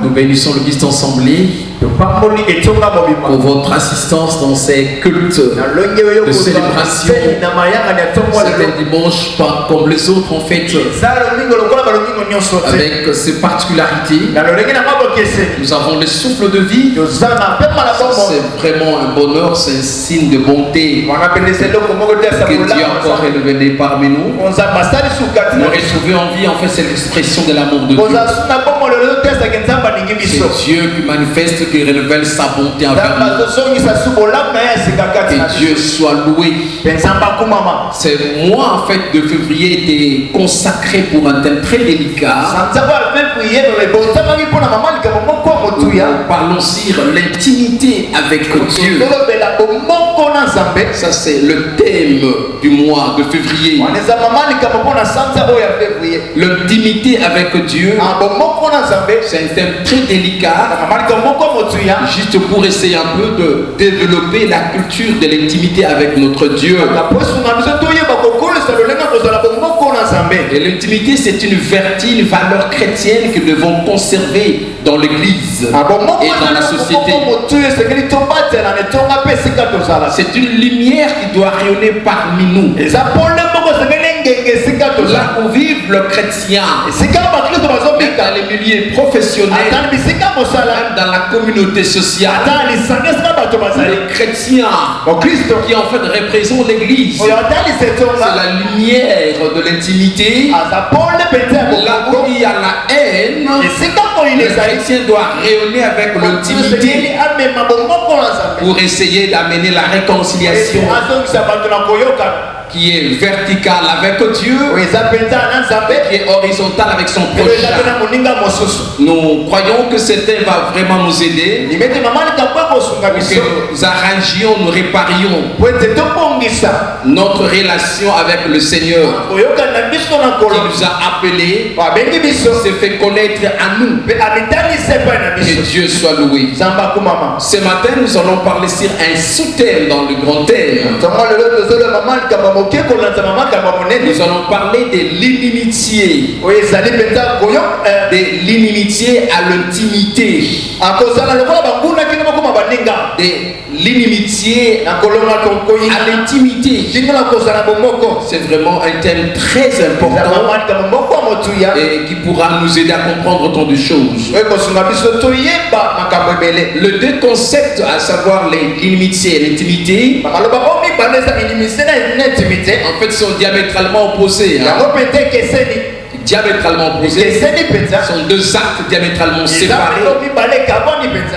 Nous bénissons le Christ assemblée pour votre assistance dans ces cultes de célébration. C'est un dimanche pas comme les autres en fait, avec ses particularités. Nous avons le souffle de vie. C'est vraiment un bonheur, c'est un signe de bonté que Dieu a encore élevé parmi nous. Nous retrouver en vie, en fait, c'est l'expression de l'amour de Dieu. C'est Dieu qui manifeste, qui révèle sa bonté envers nous. Et Dieu soit loué. Ce mois en fait de février était consacré pour un thème très délicat. Nous parlons sur l'intimité avec Dieu. Ça c'est le thème du mois de février. L'intimité avec Dieu, c'est un thème très délicat, juste pour essayer un peu de développer la culture de l'intimité avec notre Dieu. Et l'intimité, c'est une vertu, une valeur chrétienne que nous devons conserver dans l'église et dans la société. C'est une lumière qui doit rayonner parmi nous. Là où vivent le chrétien, même dans les milieux professionnels, même dans la communauté sociale, les chrétiens qui en fait représentent l'église, c'est la lumière de l'intimité. Là où il y a la haine, le chrétien doit rayonner avec l'intimité pour essayer d'amener la réconciliation qui est verticale avec Dieu, qui est horizontale avec son prochain. Nous croyons que ce thème va vraiment nous aider, que nous arrangions, nous réparions notre relation avec le Seigneur qui nous a appelés, s'est fait connaître à nous. Que Dieu soit loué. Ce matin, nous allons parler sur un sous-thème dans le grand thème. Nous allons parler de l'inimitié. De l'inimitié à l'intimité. De l'inimitié à l'intimité. C'est vraiment un thème très important et qui pourra nous aider à comprendre autant de choses. Le deux concepts, à savoir l'inimitié et l'intimité, en fait, sont diamétralement opposés. Diamétralement opposés, sont deux actes diamétralement séparés.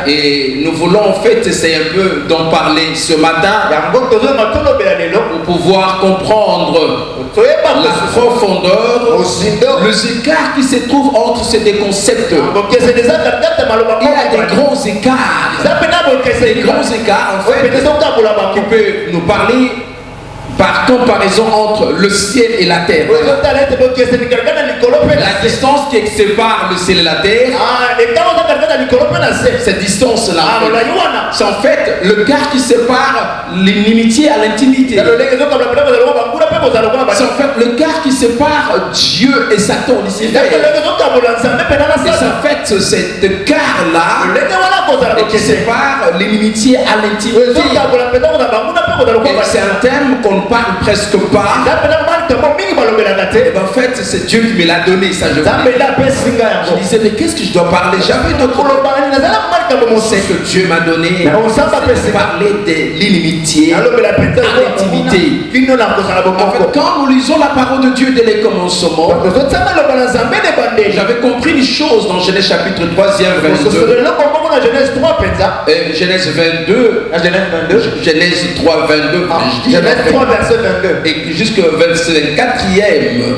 Et nous voulons en fait essayer un peu d'en parler ce matin pour pouvoir comprendre la profondeur, les écarts qui se trouvent entre ces deux concepts. Il y a des grands écarts. Des grands écarts en fait qui peuvent nous parler par comparaison entre le ciel et la terre. La distance qui sépare le ciel et la terre, cette distance-là, c'est en fait le quart qui sépare l'inimitié à l'intimité. C'est en fait le quart qui sépare Dieu et Satan, Lucifer. Et c'est en fait cet quart-là qui sépare l'inimitié à l'intimité. Et c'est un thème qu'on ne parle presque pas. Et en fait, c'est Dieu qui me l'a donné, ça je vous disais, mais qu'est-ce que je dois parler? J'avais d'autres. C'est que Dieu m'a donné, c'est parler de l'inimitié à l'intimité. En fait, quand nous lisons la parole de Dieu dès les commencements, j'avais compris une chose dans Genèse chapitre 3, Genèse 22, Genèse 3, 22, et jusqu'au 24e.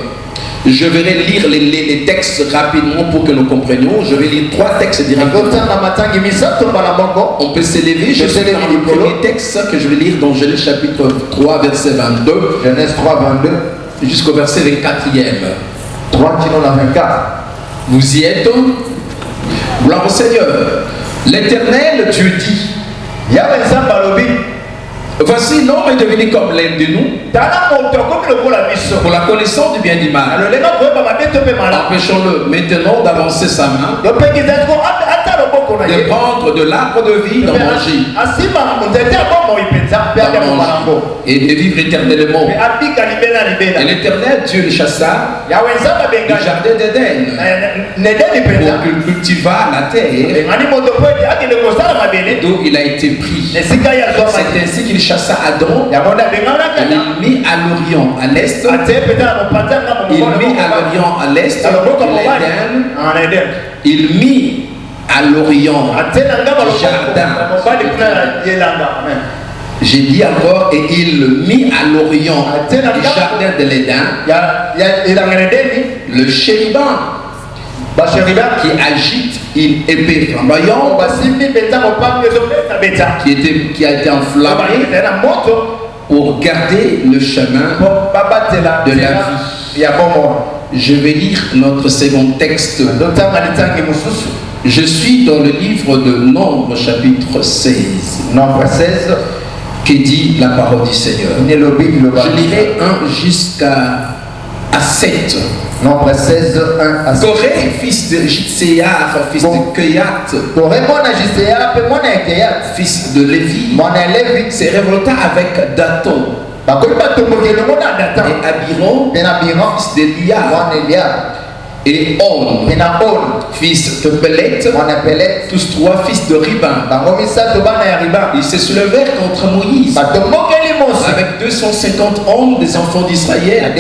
Je vais lire les textes rapidement pour que nous comprenions. Je vais lire 3 textes directement. On peut s'élever. Je vais lire le premier texte que je vais lire dans Genèse chapitre 3, verset 22. Genèse 3, 22. Jusqu'au verset 24e. 3 24. Vous y êtes? Gloire au Seigneur. L'Éternel Dieu dit: Voici, l'homme est devenu comme l'un de nous, pour la connaissance du bien et du mal. Empêchons-le maintenant d'avancer sa main, de prendre de l'arbre de vie, d'en manger, et de vivre éternellement. Et l'Éternel Dieu le chassa du jardin d'Éden pour qu'il cultivât la terre d'où il a été pris. C'est ainsi qu'il chassa Adam. Il mit à l'Orient, à l'est. Il mit à l'Orient, à l'est, l'Éden. Il mit à l'Orient du jardin. J'ai dit encore, et il mit à l'Orient du jardin de l'Éden le chérubin qui agite une épée flamboyante qui a été enflammée pour garder le chemin de la vie. Je vais lire notre second texte. Je suis dans le livre de Nombre, chapitre 16. Nombre 16. Qui dit la parole du Seigneur. Je lirai 1 jusqu'à 7. Nombre 16, 1 à 7. Corée, fils de Jitséar, fils de Keyat, fils de Lévi, s'est révolta avec Daton et Abiron, fils d'Eliab, et On, fils de Pelet, tous trois fils de Riban. Ils se soulevèrent contre Moïse avec 250 hommes des enfants d'Israël,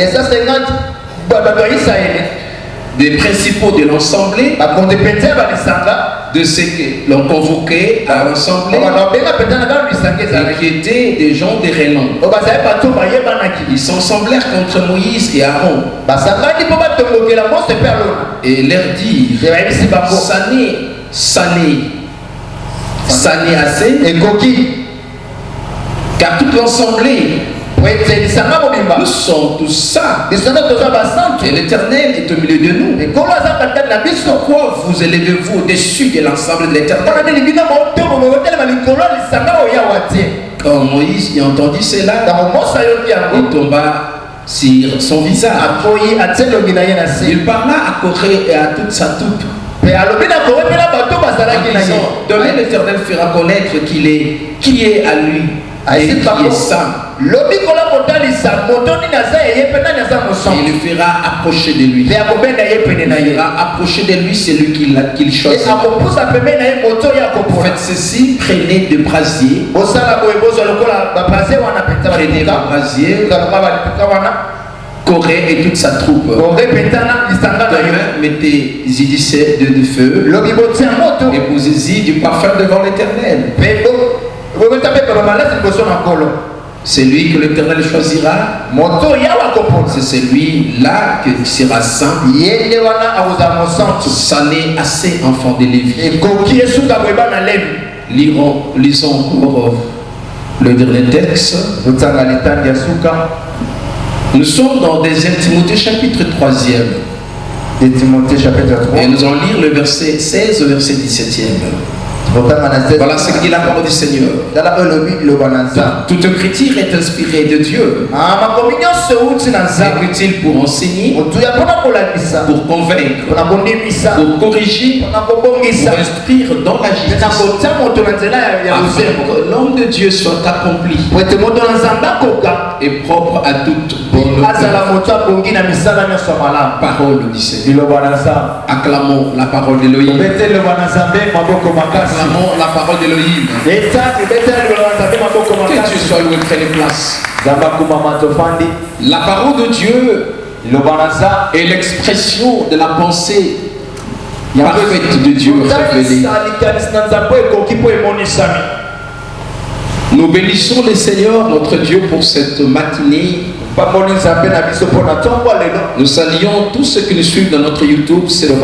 des principaux de l'Assemblée, de ceux qui l'ont convoqué à l'Assemblée, et qui étaient des gens de renom. Ils s'assemblèrent contre Moïse et Aaron et leur dirent: Sané assez, car toute l'Assemblée, nous sommes tous saints et l'Éternel est au milieu de nous. Pourquoi vous élevez-vous au-dessus de l'ensemble de l'Éternel? Quand Moïse y entendit cela, il tomba sur son visage. Il parla à Corée et à toute sa troupe. Demain l'Éternel fera connaître qui est à lui et qui est saint. Il le fera approcher de lui. Il fera approcher de lui celui qu'il choisit. Faites ceci, prenez de brasier. Prenez le brasier. Corée et toute sa troupe. Demain, mettez-y de feu et posez-y du parfum devant l'Éternel. C'est lui que l'Éternel choisira. C'est celui-là qui sera saint. Sané assez, enfant de Lévi. Lisons encore le dernier texte. Nous sommes dans 2 Timothée chapitre 3e. Et nous allons lire le verset 16 au verset 17e. Voilà ce que dit la parole du Seigneur. Toute écriture est inspirée de Dieu. C'est utile pour enseigner, pour convaincre, pour corriger, pour instruire dans la justice, afin que l'homme de Dieu soit accompli et propre à toute bonne parole du Seigneur. Acclamons la parole d'Élohim. Acclamons la parole d'Élohim. Que Dieu soit loué, prenne place. La parole de Dieu est l'expression de la pensée parfaite de Dieu révélée. Nous bénissons le Seigneur notre Dieu pour cette matinée. Nous saluons tous ceux qui nous suivent dans notre YouTube, Stéphane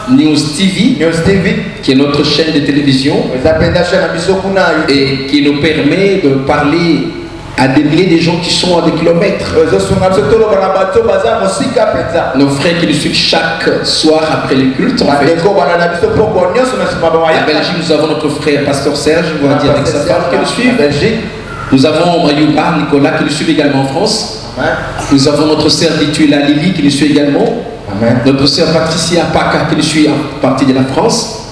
News TV, qui est notre chaîne de télévision et qui nous permet de parler à des milliers de gens qui sont à des kilomètres. Nos frères qui nous suivent chaque soir après les cultes. En fait. À Belgique, nous avons notre frère Pasteur Serge, on va dire avec sa femme qui nous suit. Nous avons Mayouba, Nicolas qui nous suit également en France. Nous avons notre sœur Ditula Lily qui nous suit également. Notre sœur Patricia Paka qui nous suit en partie de la France.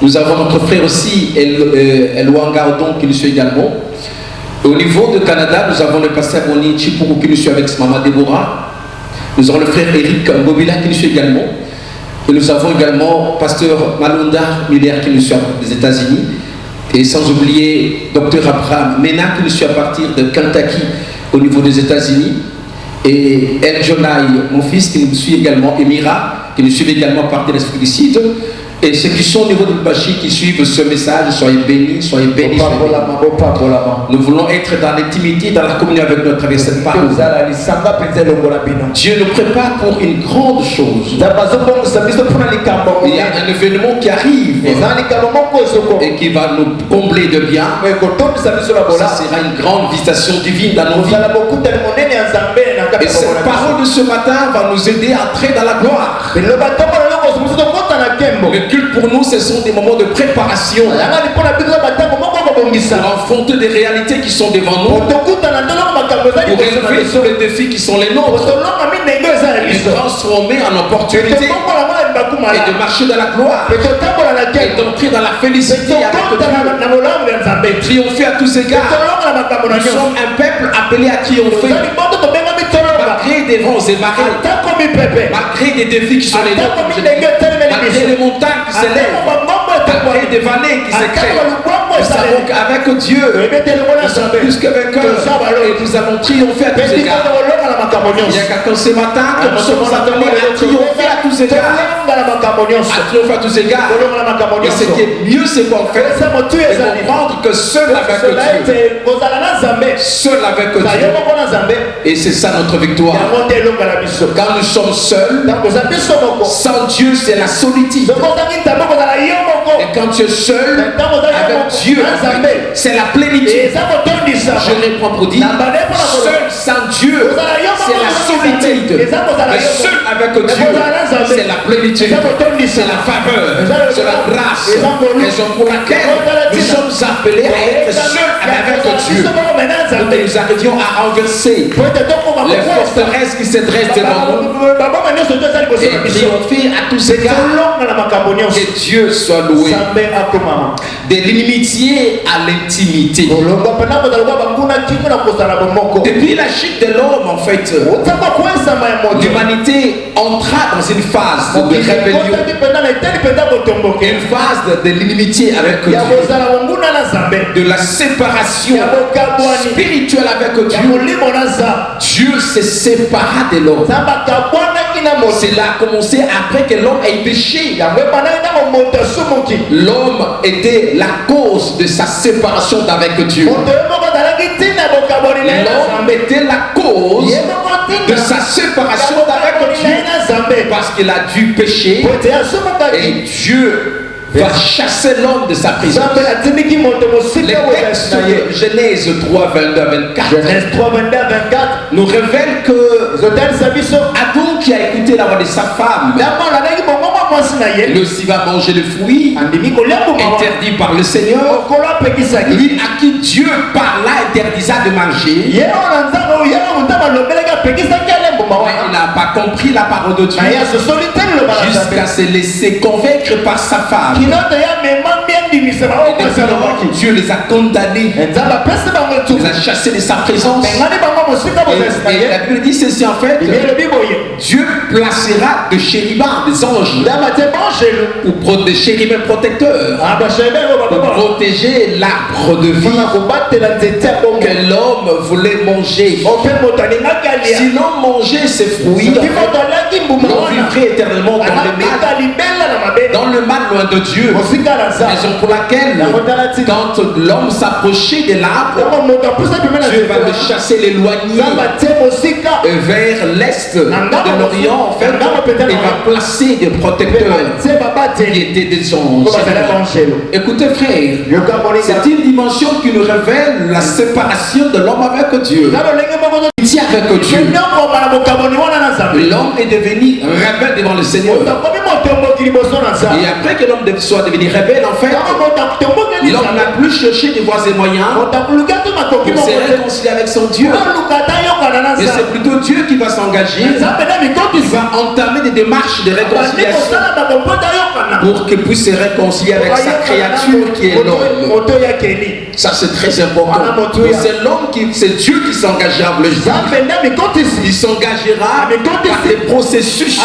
Nous avons notre frère aussi Eloan Gardon qui nous suit également. Au niveau du Canada, nous avons le pasteur Boni Chipuru qui nous suit avec sa maman Déborah. Nous avons le frère Eric Mbobila qui nous suit également. Et nous avons également pasteur Malunda Miller qui nous suit des États-Unis. Et sans oublier Dr Abraham Mena qui nous suit à partir de Kentucky au niveau des États-Unis. Et El Jonai, mon fils, qui nous suit également. Et Mira qui nous suit également à partir de l'Esprit du Sud. Et ceux qui sont au niveau de Bachi qui suivent ce message, soyez bénis, soyez bénis. Nous voulons être dans l'intimité, dans la communion avec notre adversaire. Dieu nous prépare pour une grande chose. Il y a un événement qui arrive et qui va nous combler de bien. Ça sera une grande visitation divine dans nos vies. Et cette parole de ce matin va nous aider à entrer dans la gloire. Le culte pour nous, ce sont des moments de préparation pour affronter des réalités qui sont devant nous, pour relever sur les défis qui sont les nôtres, les transformer en opportunités et de marcher dans la gloire et d'entrer dans la félicité avec Dieu, triompher à tous égards. Nous sommes un peuple appelé à triompher malgré des vents et marées, malgré des défis qui sont les nôtres, malgré les montagnes qui s'élèvent, malgré des vallées qui se créent. Nous savons qu'avec Dieu, nous sommes plus que vainqueurs et nous avons triomphé à tous égards. Il y a quelqu'un ce matin que nous sommes appelés à triompher à tous égards. À triompher à tous égards. Et ce qui est mieux, c'est qu'en fait, c'est comprendre que seul avec Dieu, seul avec Dieu, et c'est ça notre victoire. Quand nous sommes seuls, sans Dieu, c'est la solitude. Et quand tu es seul avec Dieu, c'est la plénitude. Je réponds pour dire, seul sans Dieu, c'est la solitude. Mais seul avec Dieu, c'est la plénitude, c'est la faveur, c'est la grâce. Raison pour laquelle nous sommes appelés à être seuls avec Dieu. Pour que nous arrivions à renverser les forteresses qui se dressent devant nous et triompher à tous égards. Que Dieu soit loué. De l'inimitié à l'intimité. Depuis la chute de l'homme, en fait, l'humanité entra dans une phase de rébellion, une phase de l'inimitié avec Dieu, de la séparation spirituelle avec Dieu. Dieu se sépara de l'homme. Cela a commencé après que l'homme ait péché. L'homme était la cause de sa séparation d'avec Dieu. L'homme était la cause de sa séparation d'avec Dieu parce qu'il a dû pécher et Dieu va chasser l'homme de sa prison. Les textes de Genèse 3, 22 à 24 nous révèlent que Adam qui a écouté la voix de sa femme, lui aussi va manger le fruit interdit par le Seigneur. Lui à qui Dieu parla interdisa de manger. Il n'a pas compris la parole de Dieu jusqu'à se laisser convaincre par sa femme. Dieu les a condamnés, les a chassés de sa présence. Et la Bible dit ceci en fait: Dieu placera de chérubins, des anges, pour des chérubins protecteurs, pour protéger l'arbre de vie que l'homme voulait manger. Si l'homme mangeait ces fruits, l'on vivrait éternellement dans le mal loin de Dieu. Raison pour laquelle, quand l'homme s'approchait de l'arbre, Dieu va le chasser, l'éloigner vers l'est de l'Orient, en fait, et va placer des protecteurs qui étaient des anges. Écoutez, frère, c'est une dimension qui nous révèle la séparation de l'homme avec Dieu. L'amitié avec Dieu. L'homme est devenu rebelle devant le Seigneur. Et après que l'homme soit devenu rebelle, en fait, l'homme n'a plus cherché des voies et moyens pour se réconcilier avec son Dieu. Et c'est plutôt Dieu qui va s'engager. Il va entamer des démarches de réconciliation pour qu'il puisse se réconcilier avec sa créature qui est l'homme. Ça, c'est très important. C'est l'homme c'est Dieu qui s'engagera pour le juge. Il s'engagera par des processus.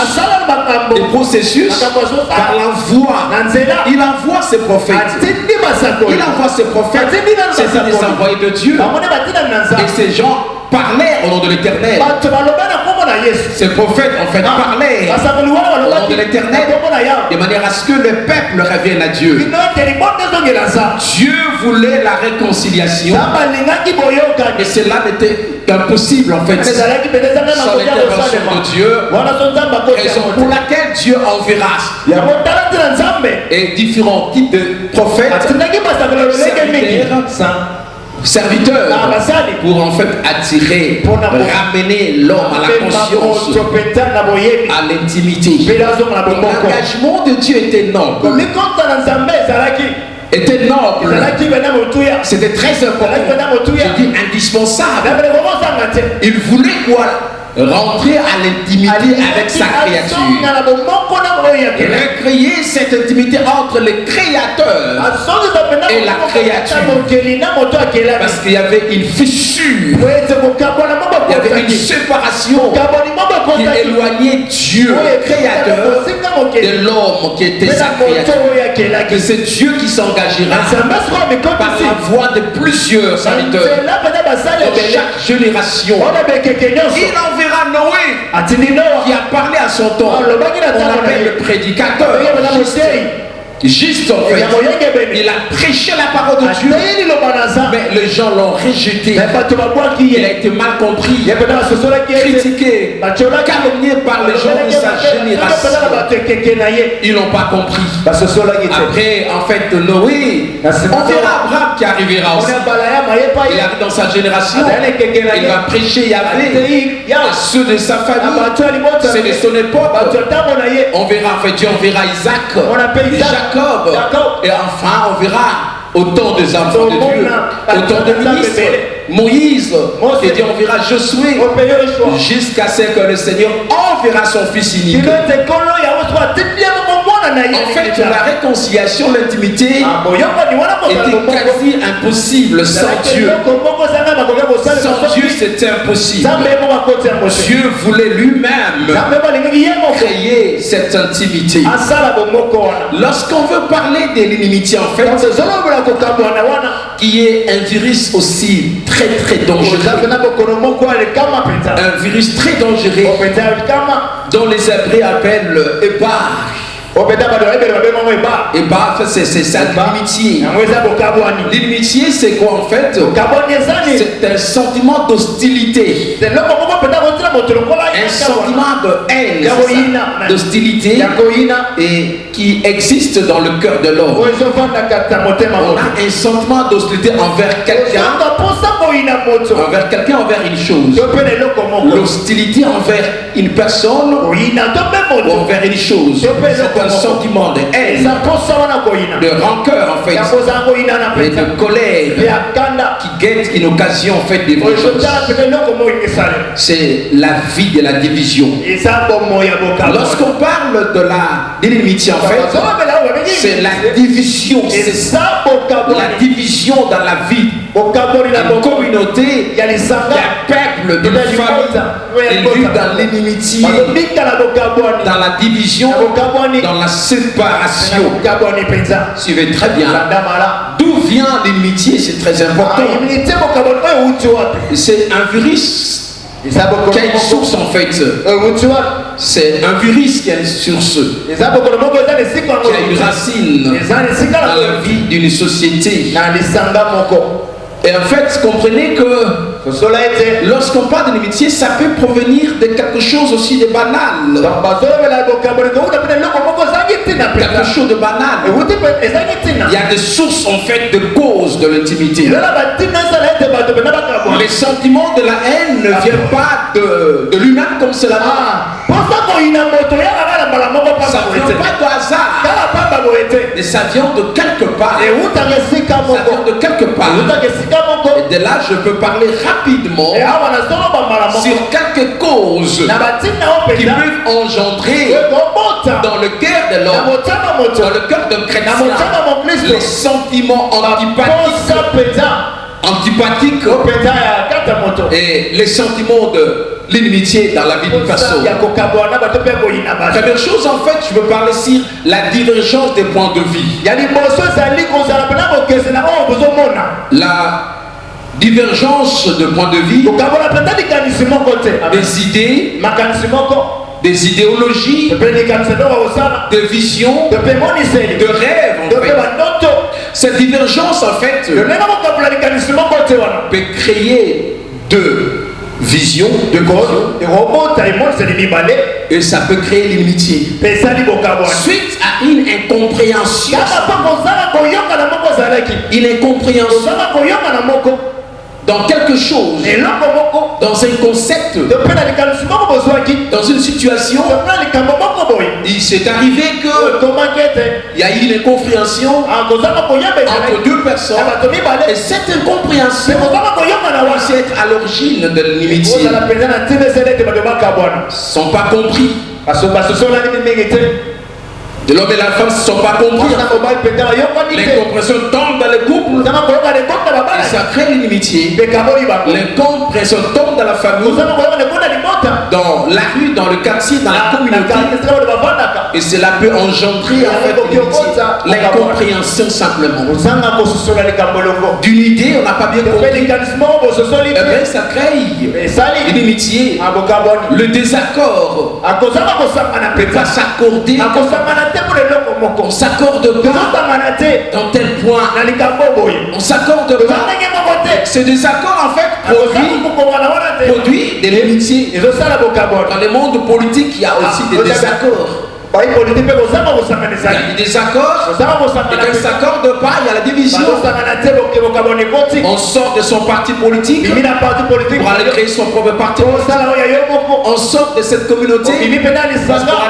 Par l'envoi. Il envoie ses prophètes. Il envoie ses prophètes. C'est des envoyés de Dieu. Et ces gens parlaient au nom de l'Éternel. Ces prophètes en fait parlaient au nom de l'Éternel de manière à ce que le peuple revienne à Dieu. Dieu voulait la réconciliation et cela n'était impossible en fait sans l'intervention de Dieu, raison pour laquelle Dieu enverra et différents types de prophètes, serviteurs pour en fait attirer, ramener l'homme à la conscience, à l'intimité. L'engagement de Dieu était noble. C'était très important. Je dis indispensable. Il voulait quoi? Rentrer à l'intimité avec sa créature. Recréer cette intimité entre le créateur et la créature. Parce qu'il y avait une fissure. Il y avait une séparation qui éloignait Dieu, créateur, de l'homme qui était sa créature. Que c'est Dieu qui s'engagera par la voix de plusieurs serviteurs dans chaque génération. Il enverra Noé qui a parlé à son temps. On l'appelle le prédicateur. Juste en fait, il a prêché la parole de Dieu, mais les gens l'ont rejeté. Il a été mal compris, critiqué, calomnié par les gens de sa génération. Ils n'ont pas compris. Après, en fait, Noé, on verra Abraham qui arrivera aussi. Il arrive dans sa génération, il va prêcher Yahvé à ceux de sa famille, c'est de son époque. On verra, en fait, Dieu enverra Isaac, Jacob. Et enfin on verra autant des enfants de Dieu, autant de ministres, Moïse, et Dieu enverra Josué, jusqu'à ce que le Seigneur enverra son fils unique. En fait, la réconciliation, l'intimité était quasi impossible sans Dieu. Sans Dieu, c'était impossible. Dieu voulait lui-même créer cette intimité. Lorsqu'on veut parler de l'inimitié, en fait, qui est un virus aussi très dangereux, un virus très dangereux dont les Hébreux appellent Ebar. Et bah, c'est ça l'inimitié. L'inimitié, c'est quoi en fait? C'est un sentiment d'hostilité, un sentiment de haine, d'hostilité, et qui existe dans le cœur de l'homme. On a un sentiment d'hostilité envers quelqu'un, envers une chose. L'hostilité envers une personne ou envers une chose. Un sentiment de haine, de rancœur en fait, et de colère qui guette une occasion en fait de vengeance. C'est la vie de la division. Lorsqu'on parle de l'inimitié en fait, c'est la division, c'est ça, la division dans la vie d'une communauté, d'un peuple, d'une famille. Ils vivent dans l'inimitié, dans la division, dans la séparation. Suivez très bien. D'où vient l'inimitié? C'est très important. C'est un virus qui a une source en fait. C'est un virus qui a une source, qui a une racine dans la vie d'une société. Et en fait, comprenez que lorsqu'on parle d'inimitié, ça peut provenir de quelque chose aussi de banal. Quelque chose de banal. Il y a des sources en fait de causes de l'intimité. Les sentiments de la haine ne viennent pas de lui-même comme cela. Ça ne vient pas de hasard. Mais ça vient de quelque part. Ça vient de quelque part. Et de là, je peux parler rapidement sur quelques causes qui peuvent engendrer dans le cœur de l'homme, dans le cœur d'un chrétien, les sentiments antipathiques et les sentiments de l'inimitié dans la vie d'une personne. Première chose, en fait, je veux parler sur la divergence des points de vie. La divergence de points de vie, des idées, des idéologies, de visions, de rêves en fait. Cette divergence en fait peut créer deux visions, de et ça peut créer l'inimitié suite à une incompréhension, dans quelque chose, dans un concept, dans une situation. Il s'est arrivé qu'il y a eu une incompréhension entre deux personnes, et cette incompréhension peut être à l'origine de l'inimitié. Ils ne sont pas compris. De l'homme et la femme ne se sont pas compris. L'incompréhension tombe dans le couple et ça crée l'inimitié. L'incompréhension tombe dans la famille, dans la rue, dans le quartier, dans la communauté. Et cela peut engendrer en fait l'inimitié. L'incompréhension simplement. D'une idée, on n'a pas bien compris. Et bien ça crée l'inimitié. Le désaccord ne peut pas s'accorder. On s'accorde pas dans tel point. On s'accorde pas. Ce désaccord en fait produit de l'amitié. Dans le monde politique, il y a aussi des désaccords. Il y a des désaccords, et quand ils ne s'accordent pas, il y a la division. On sort de son parti politique pour aller créer son propre parti politique. On sort de cette communauté pour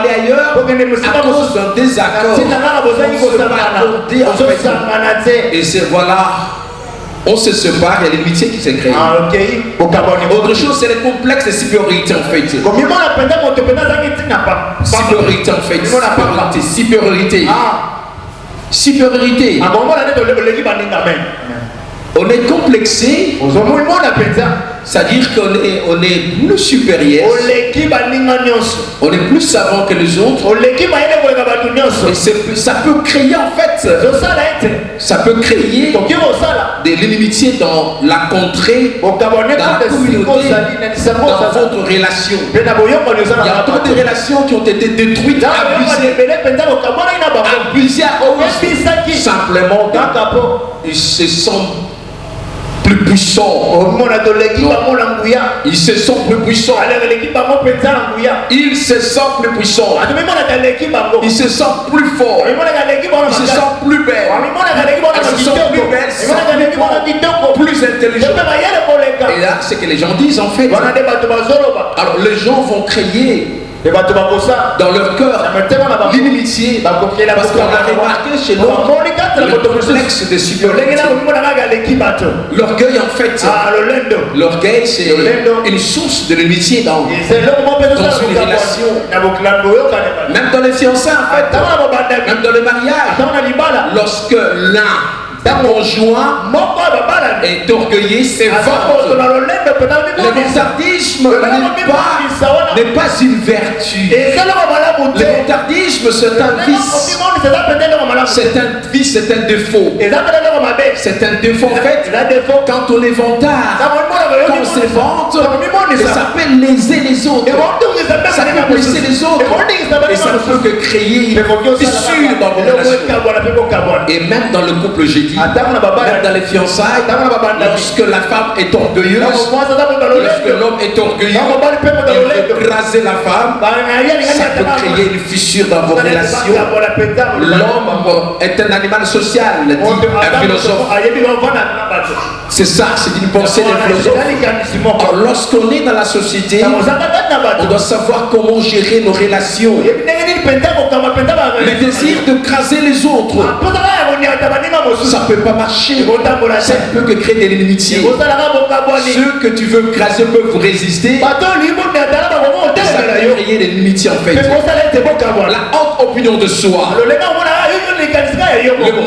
aller ailleurs à cause d'un désaccord. On se accorder en fait. Et c'est voilà. On se sépare, il y a l'inimitié qui s'est créée. Autre chose, c'est le complexe de supériorité en fait. Supériorité en fait. Supériorité. Supériorité. On est complexé. C'est-à-dire qu'on est plus supérieur. On est plus savant que les autres. Et ça peut créer en fait. Ça peut créer de l'inimitié dans la contrée, dans la communauté, dans votre relation. Il y a d'autres relations qui ont été détruites, abusées à cause simplement ils se sentent plus puissants. Ils se sentent plus puissants. Ils se sentent plus puissants. Ils se sentent plus forts. Ils se sentent plus belles. Ils se sentent plus belles, plus intelligents. Et là, c'est que les gens disent en fait. Alors les gens vont créer dans leur cœur l'inimitié, parce qu'on a remarqué chez nous le complexe de supériorité. L'orgueil en fait, l'orgueil c'est une source de l'inimitié dans une relation, même dans les fiançailles en fait, même dans le mariage. Lorsque l'un conjoint est orgueilleux, c'est vante. Le vantardisme n'est pas une vertu. Le vantardisme, c'est un vice. C'est un vice, c'est un défaut. C'est un défaut en fait. Quand on est vantard, quand on se vante, ça s'appelle léser les autres. Ça peut blesser les autres. Et ça ne peut que créer une fissure dans vos relations. Et même dans le couple, j'ai dit, même dans les fiançailles, lorsque la femme est orgueilleuse, lorsque l'homme est orgueilleux, il veut écraser la femme, ça peut créer une fissure dans vos relations. L'homme est un animal social, dit un philosophe. C'est ça, c'est une pensée des philosophes. Alors, lorsqu'on est dans la société, on doit savoir comment gérer nos relations. Le désir de craser les autres, ça ne peut pas marcher. Ça ne peut que créer des inimitiés. Ceux que tu veux craser peuvent vous résister. Ça peut créer des inimitiés en fait. La haute opinion de soi. Le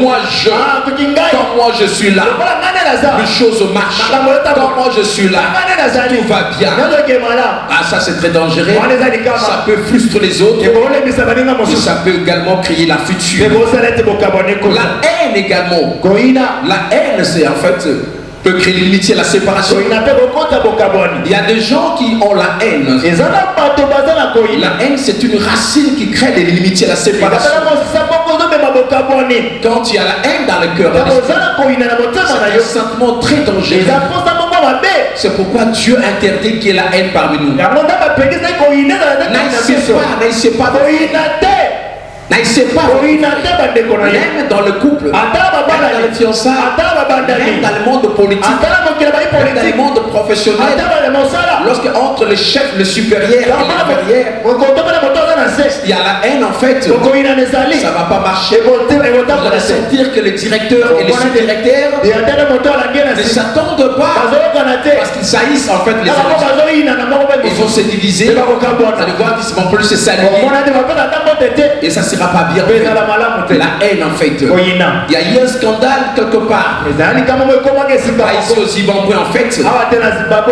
moi je. Quand moi je suis là, les choses marchent. Quand moi je suis là, tout va bien. Ah, ça c'est très dangereux. Ça peut frustrer les autres. Et ça peut également créer la future. La haine également. La haine, c'est en fait peut créer l'unité, la séparation. Il y a des gens qui ont la haine. La haine, c'est une racine qui crée de l'inimitié, la séparation. Quand il y a la haine dans le cœur, c'est un sentiment très dangereux. C'est pourquoi Dieu interdit qu'il y ait la haine parmi nous. N'essayez pas. N'essayez pas. Même dans le couple, même dans les fiançailles, même dans le monde politique, même dans le monde professionnel, lorsque entre le chef, le supérieur et l'inférieur, il y a la haine en fait, ça ne va pas marcher. Vous allez sentir que le directeur et les sous-directeurs ne s'attendent pas parce qu'ils saillissent en fait les autres. Ils vont se diviser. Vous allez voir qu'ils ne vont plus se saluer. Et ça ne sera pas bien fait. La haine en fait. Il y a eu un scandale quelque part. Pas ici au Zimbabwe en fait.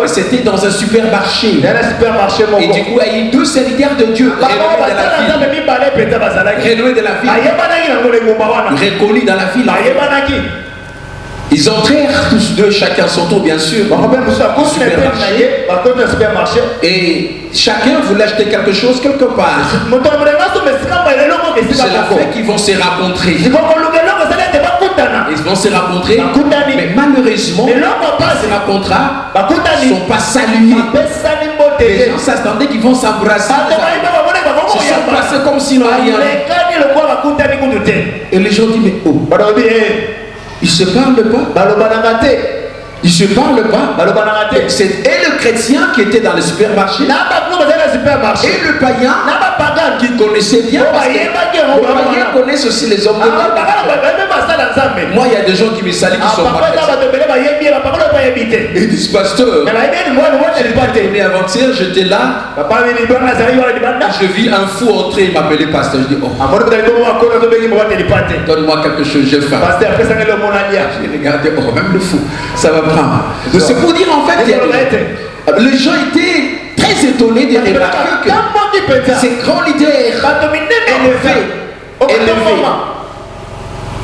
C'était dans un supermarché. Et du coup il y a eu deux serviteurs de Dieu. Rénovés de la ville. Reconnus dans la ville. Ils entrèrent tous deux, chacun son tour bien sûr, au supermarché. Et chacun voulait acheter quelque chose quelque part. C'est la fait qu'ils vont se rencontrer. Ils vont se rencontrer, mais malheureusement, ces rencontres-là ne sont pas salués. Les gens s'attendaient qu'ils vont s'embrasser. Ils se sont placés comme s'ils n'ont rien. Et les gens disent, mais oh, ils se parlent pas. Ils se parlent pas. C'est et le chrétien qui était dans le supermarché et le païen qui connaissait bien, parce que le païen connaissent aussi les hommes de Dieu. Moi il y a des gens qui me saluent qui sont pas chrétiens. Et ils disent pasteur, j'étais né avant-hier, j'étais là, je vis un fou entrer, il m'appelait pasteur. Je dis oh, donne-moi quelque chose, j'ai faim. J'ai regardé, oh même le fou, ça va prendre. C'est pour dire en fait, les gens étaient très étonnés de remarquer que ces grands leaders élevés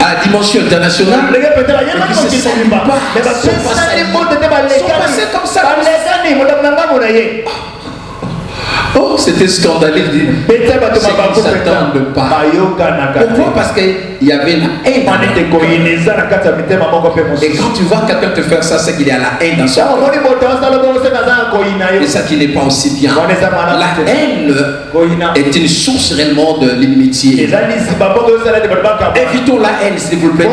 à la dimension internationale, qui se saluent pas, sont passés comme ça. Oh, c'était scandaleux. C'est qu'ils ne s'attendent pas. Pourquoi? Parce qu'il y avait la haine. Et quand tu vois quelqu'un te faire ça, c'est qu'il y a la haine dans son cœur. Et ça qui n'est pas aussi bien. La haine est une source réellement de l'inimitié. Évitons la haine, s'il vous plaît.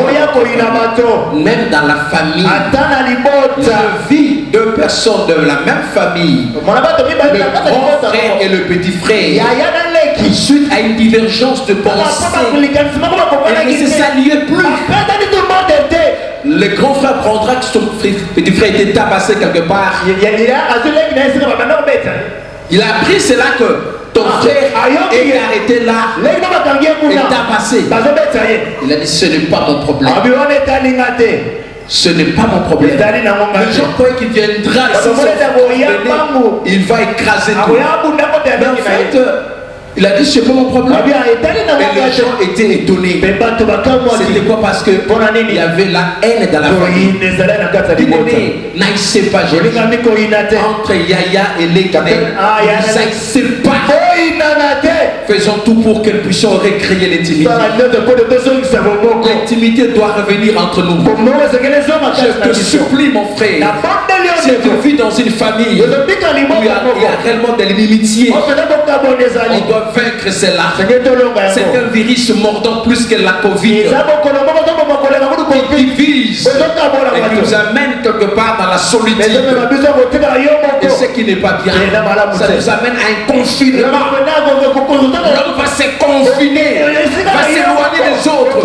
Même dans la famille, je vis deux personnes de la même famille, le grand frère et le petit frère, suite à une divergence de pensée, et ne se saluaient plus. Le grand frère prendra que son petit frère était tabassé quelque part. Il a appris cela que ton frère est arrêté là et tabassé. Il a dit ce n'est pas mon problème. Ce n'est pas mon problème. Les gens croient qu'il viendra ici, il va écraser tout. Mais en fait, il a dit c'est pas mon problème. Et les gens étaient étonnés. C'était quoi? Parce que il y avait la haine dans la famille. Il n'aïssait pas Jésus. Entre Yaya et les Guinéens, ils n'aïssaient pas. Faisons tout pour que nous puissions recréer l'intimité. L'intimité doit revenir entre nous. Je te supplie, mon frère, si tu vis dans une famille où il y a réellement de l'inimitié, on doit vaincre cela. C'est un virus mordant plus que la Covid qui divise et qui nous amène quelque part dans la solitude. Et ce qui n'est pas bien, ça nous amène à un confinement. L'homme va se confiner, va s'éloigner des autres.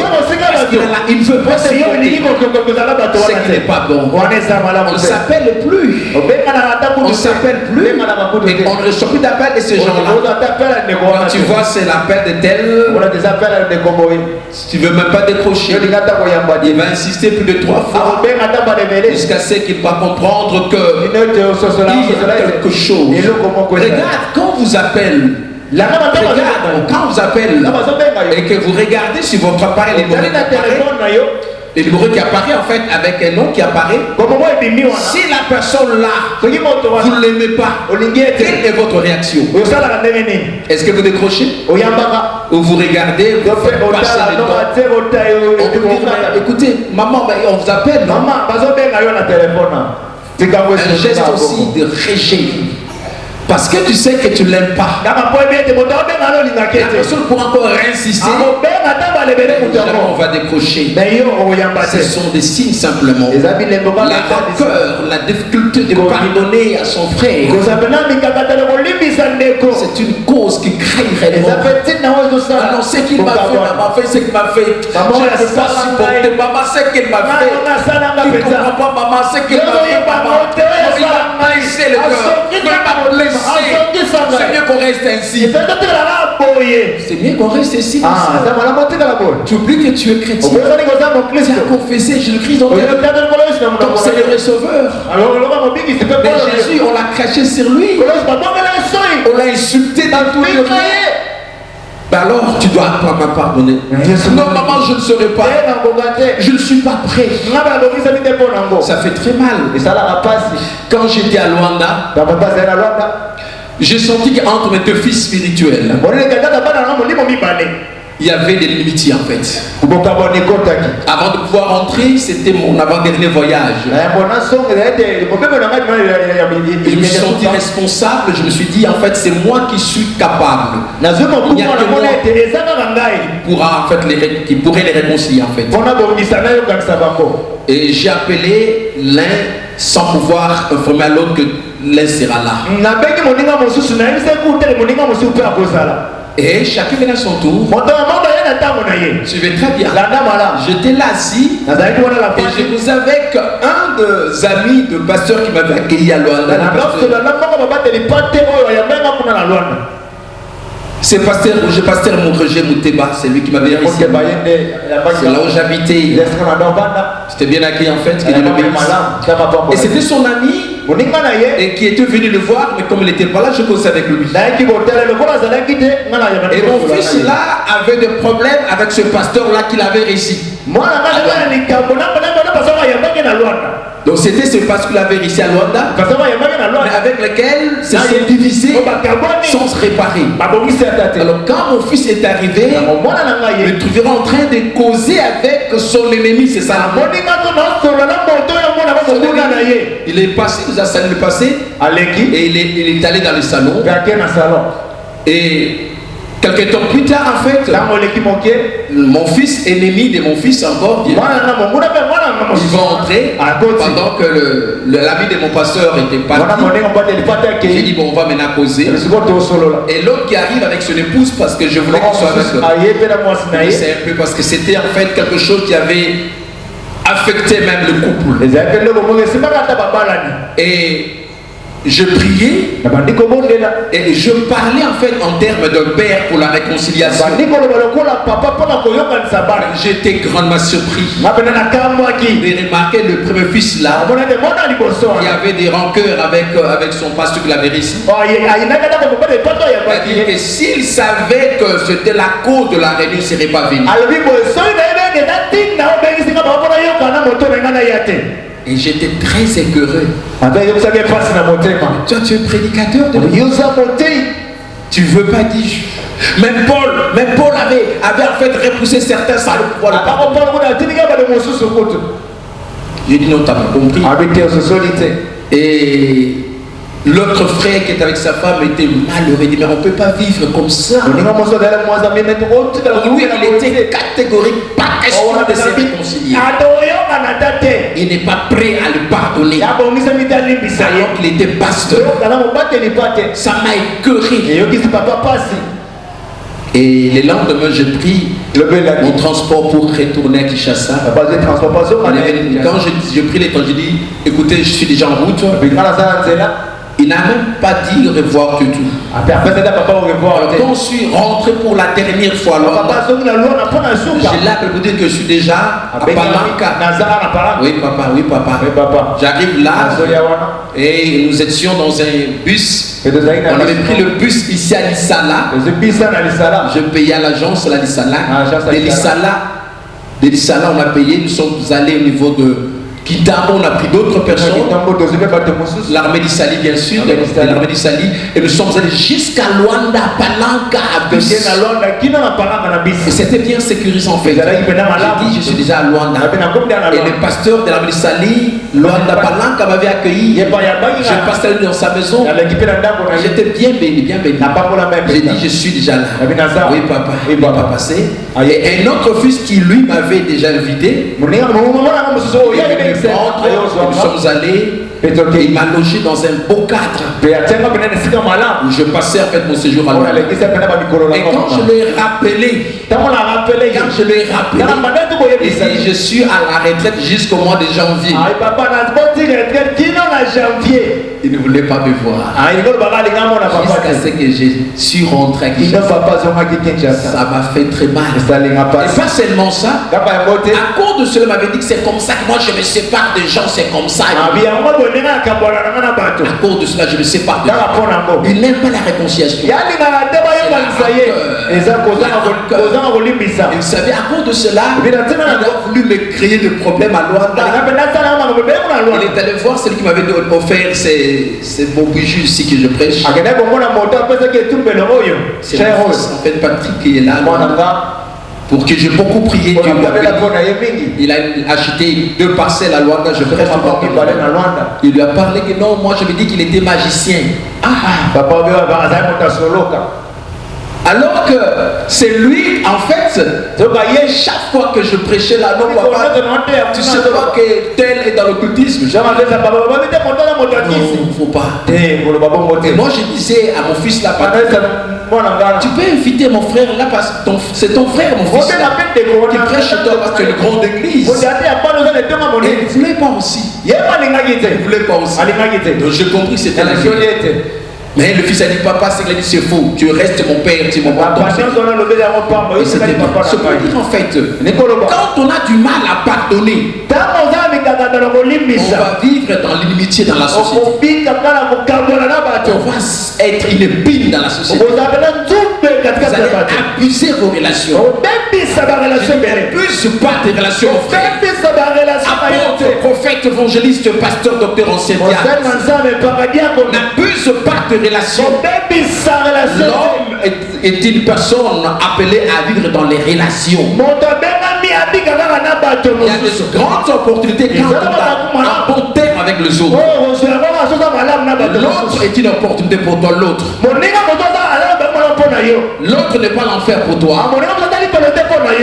Il ne veut pas se confiner. Ce qui n'est pas bon. On ne s'appelle plus. On ne s'appelle plus. Et on ne reçoit plus d'appel de ces gens-là. Quand tu vois, c'est l'appel de tel. Si tu ne veux même pas décrocher, il va insister plus de 3 fois jusqu'à ce qu'il va comprendre que il y a quelque chose. Regarde, quand on vous appelle, quand vous appelle et que vous regardez sur votre appareil le numéro qui apparaît en fait avec un nom qui apparaît, si la personne là vous ne l'aimez pas, quelle est votre réaction? Est-ce que vous décrochez ou vous regardez, vous faites passer le temps? Écoutez, maman, on vous appelle, non? Un geste aussi de rejet. Parce que tu sais que tu ne l'aimes pas. La personne pourra encore insister. Jamais on va décrocher. Ce sont des signes simplement. La rancœur, la difficulté de pardonner à son frère. C'est une cause qui crée réellement. Ah non, ce qu'il m'a fait, maman fait ce qu'il m'a fait. Je ne peux pas supporter. Maman, ce qu'il m'a fait. Tu ne comprends pas, maman, ce qu'il m'a fait. Maman, il m'a blessé le cœur. Il m'a blessé. C'est mieux qu'on reste ainsi. C'est mieux qu'on reste ici. Tu oublies que tu es chrétien. Tu as confessé Jésus-Christ dans ta vie. Donc c'est le receveur. Mais Jésus, on l'a craché sur lui. On l'a insulté dans tous les lieux. Ben alors tu dois apprendre à pardonner. Non maman, je ne serai pas. Je ne suis pas prêt. Ça fait très mal. Quand j'étais à Luanda, j'ai senti qu'entre mes 2 fils spirituels, il y avait des limites en fait. Avant de pouvoir entrer, c'était mon avant-dernier voyage. Je me suis senti responsable. Je me suis dit en fait c'est moi qui suis capable. Il n'y a que moi qui pourrait les réconcilier en fait. Et j'ai appelé l'un sans pouvoir informer à l'autre que l'un sera là. Et chacun vient à son tour. Suivez très bien. J'étais là assis et je vous avais qu'un des amis de pasteur qui m'avait accueilli à Luanda. C'est pasteur Moukreje Mouteba, c'est lui qui m'avait dit. C'est là où j'habitais. C'était bien accueilli en fait. Et c'était son ami et qui était venu le voir, mais comme il n'était pas là, je causais avec lui. Et mon fils là avait des problèmes avec ce pasteur là qu'il avait réussi. Donc c'était ce pasteur qu'il avait réussi à Luanda, mais avec lequel c'est divisé sans se réparer. Alors quand mon fils est arrivé, il me trouvera en train de causer avec son ennemi, c'est ça. Il est passé, il nous a salué le passé, et il est allé dans le salon. Et quelques temps plus tard, en fait, mon fils, ennemi de mon fils encore, vient. Ils vont entrer pendant que l'ami de mon pasteur était parti. J'ai dit bon, on va maintenant causer. Et l'autre qui arrive avec son épouse parce que je voulais qu'il soit avec eux. C'est un peu parce que c'était en fait quelque chose qui avait affecté même le couple. Et je priais et je parlais en fait en termes de père pour la réconciliation. J'étais grandement surpris de remarquer le premier fils là. Il y avait des rancœurs avec son pasteur qui l'avait réussi. Il a dit que s'il savait que c'était la cause de la réunion, il ne serait pas venu. Et j'étais très écœuré. Toi, tu es prédicateur de Dieu. Tu veux pas dire. Même Paul avait en fait repoussé certains sans le pouvoir le pardonner. J'ai dit non, tu n'as pas compris. Et l'autre frère qui était avec sa femme était malheureux. Il dit mais on ne peut pas vivre comme ça. Pour lui, il était catégorique, pas question de se réconcilier. Il n'est pas prêt à le pardonner. Alors qu'il était pasteur. Ça m'a écœuré. Et le lendemain, j'ai pris mon transport pour retourner à Kinshasa. Quand j'ai pris les temps, j'ai dit écoutez, je suis déjà en route. Il n'a même pas dit au revoir du tout. Alors, quand je suis rentré pour la dernière fois, j'ai là pour vous dire que je suis déjà à Palanca. Oui papa. J'arrive là et nous étions dans un bus. On avait pris le bus ici à Lissala. Je payais à l'agence la Lissala. De Lissala, on a payé. Nous sommes allés au niveau de Kitamo, on a pris d'autres personnes, l'armée d'Issali bien sûr, l'armée d'Issali, et nous sommes allés jusqu'à Luanda, Palanca, à bus. Et c'était bien sécurisé en fait. J'ai dit, je suis déjà à Luanda. Et le pasteur de l'armée d'Issali, Luanda, Palanca m'avait accueilli. Je passais dans sa maison. J'étais bien béni, bien béni. J'ai dit, je suis déjà là. Oui papa, il va pas passer. Et un autre fils qui lui m'avait déjà invité. Nous sommes allés, il m'a logé dans un beau cadre où je passais en fait mon séjour à Luanda. Et quand je l'ai rappelé, il dit je suis à la retraite jusqu'au mois de janvier. Il ne voulait pas me voir. Jusqu'à ce que je suis rentré à Kinshasa. Ça m'a fait très mal. Et pas seulement ça, à cause de cela, il m'avait dit que c'est comme ça que moi je me sépare des gens, c'est comme ça. À cause de cela, je me sépare des gens. Il n'aime pas la réconciliation. Il savait à cause de cela, il a voulu me créer des problèmes à Luanda. Il est allé voir celui qui m'avait offert ces beaux bijoux ici que je prêche. C'est en fait Patrick qui est là. Pour que j'ai beaucoup prié. Il a acheté 2 parcelles à Luanda. Je prêche devant lui. Il lui a parlé que non, moi je me dis qu'il était magicien. Alors que c'est lui, en fait, chaque fois que je prêchais là, non, papa, tu sais pas que tel est dans l'occultisme. Non, il ne faut pas. Et moi, je disais à mon fils là, tu peux inviter mon frère là, parce que c'est ton frère, mon fils, qui prêche chez toi parce que tu es une grande église. Et il ne voulait pas aussi. Donc j'ai compris que c'était la vérité. Mais le fils a dit papa, c'est faux, tu restes mon père, tu es mon papa. Et c'était bien. Ce qu'on dit en fait, quand on a du mal à pardonner, on va vivre dans l'inimitié dans la société. On va être une épine dans la société. Vous allez abuser vos relations. N'abuse pas tes relations, frère. Apôtre, prophète, évangéliste, pasteur, docteur, ancien diable. N'abuse pas tes relations. L'homme est une personne appelée à vivre dans les relations. Il y a de grandes opportunités quand on a un bon terme avec les autres. L'autre est une opportunité pour toi, l'autre. L'autre n'est pas l'enfer pour toi.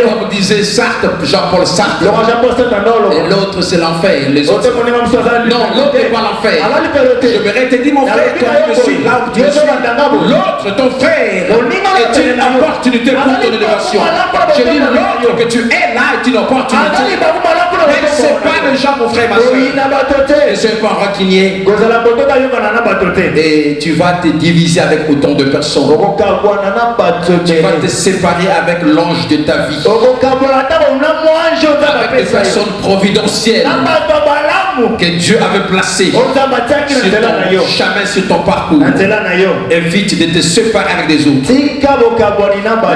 Comme disait Sartre, Jean-Paul Sartre. Et l'autre c'est l'enfer. Les autres. Non, l'autre n'est pas l'enfer. Je vais te dire mon frère, toi je suis là où tu es. L'autre, ton frère, est une opportunité pour ton élévation. Je dis l'autre que tu es là est une opportunité. Mais c'est pas le genre, mon frère, ma soeur. Et c'est pas un rancunier. Et tu vas te diviser avec autant de personnes. Tu vas te séparer avec l'ange de ta vie. Avec des personnes providentielles que Dieu avait placées sur ton chemin, sur ton parcours. Évite de te séparer avec des autres.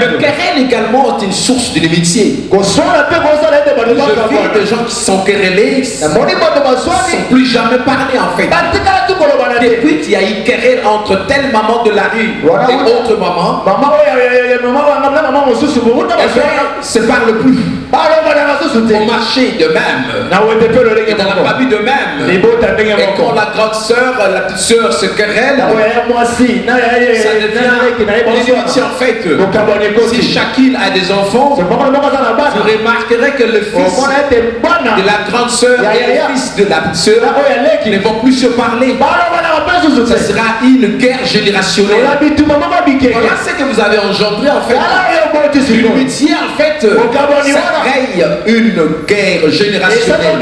Le querelle également est une source de l'amitié. Je vis des gens qui sont querellés, ne sont plus jamais parlé en fait. Depuis qu'il y a eu querelle entre telle maman de la rue et autre maman, se parle plus. Au marché de même, et dans la famille de même. Et quand la grande sœur, la petite sœur se querelle, ça devient l'inimitié en fait. Si chacune a des enfants, vous remarquerez que le fils de la grande sœur et le fils de la petite sœur ne vont plus se parler. Ce sera une guerre générationnelle. Voilà ce que vous avez engendré en fait. L'amitié en fait, ça crée une guerre générationnelle.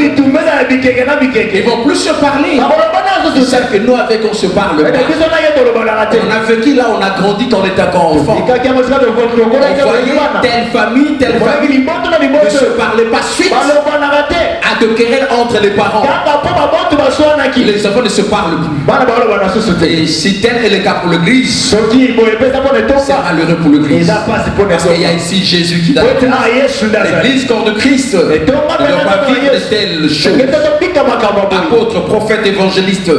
Ils vont plus se parler. Ils savent que nous avec on se parle pas. On a vécu là, on a grandi quand on était encore enfant. On voyait telle famille ne se parlait pas suite à de querelles entre les parents. Les enfants ne se parlent plus. Et si tel est le cas pour l'église, c'est malheureux pour l'église. Parce qu'il y a ici Jésus qui donne l'église corps de Christ. Ne doit pas vivre de telles choses. Apôtre, prophète, évangéliste,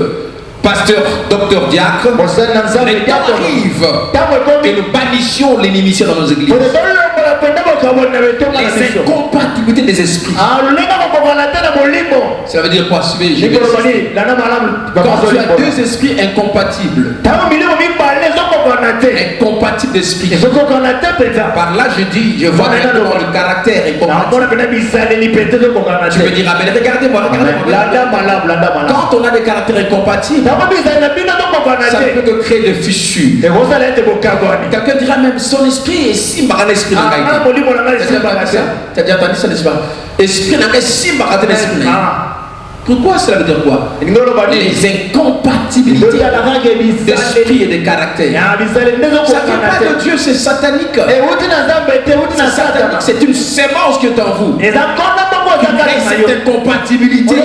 pasteur, docteur, diacre, les temps arrivent que nous bannissions l'inimitié dans nos églises. Les incompatibilités des esprits. Ça veut dire quoi? Suivez, quand tu as deux esprits incompatibles, incompatibles d'esprit. Par là je dis, je vois maintenant le caractère incompatible. Tu me diras, mais regardez-moi. Quand on a des caractères incompatibles, ça ne peut que créer des fissures. Quelqu'un dira même son esprit est si marrant l'esprit de Gaïti. Tu as déjà entendu ça, n'est-ce pas? Esprit n'a si marrant l'esprit. Pourquoi cela veut dire quoi? Les incompatibilités d'esprit et de caractère. Ça ne vient pas de Dieu, c'est satanique. C'est une sémence qui est en vous. Il crée cette incompatibilité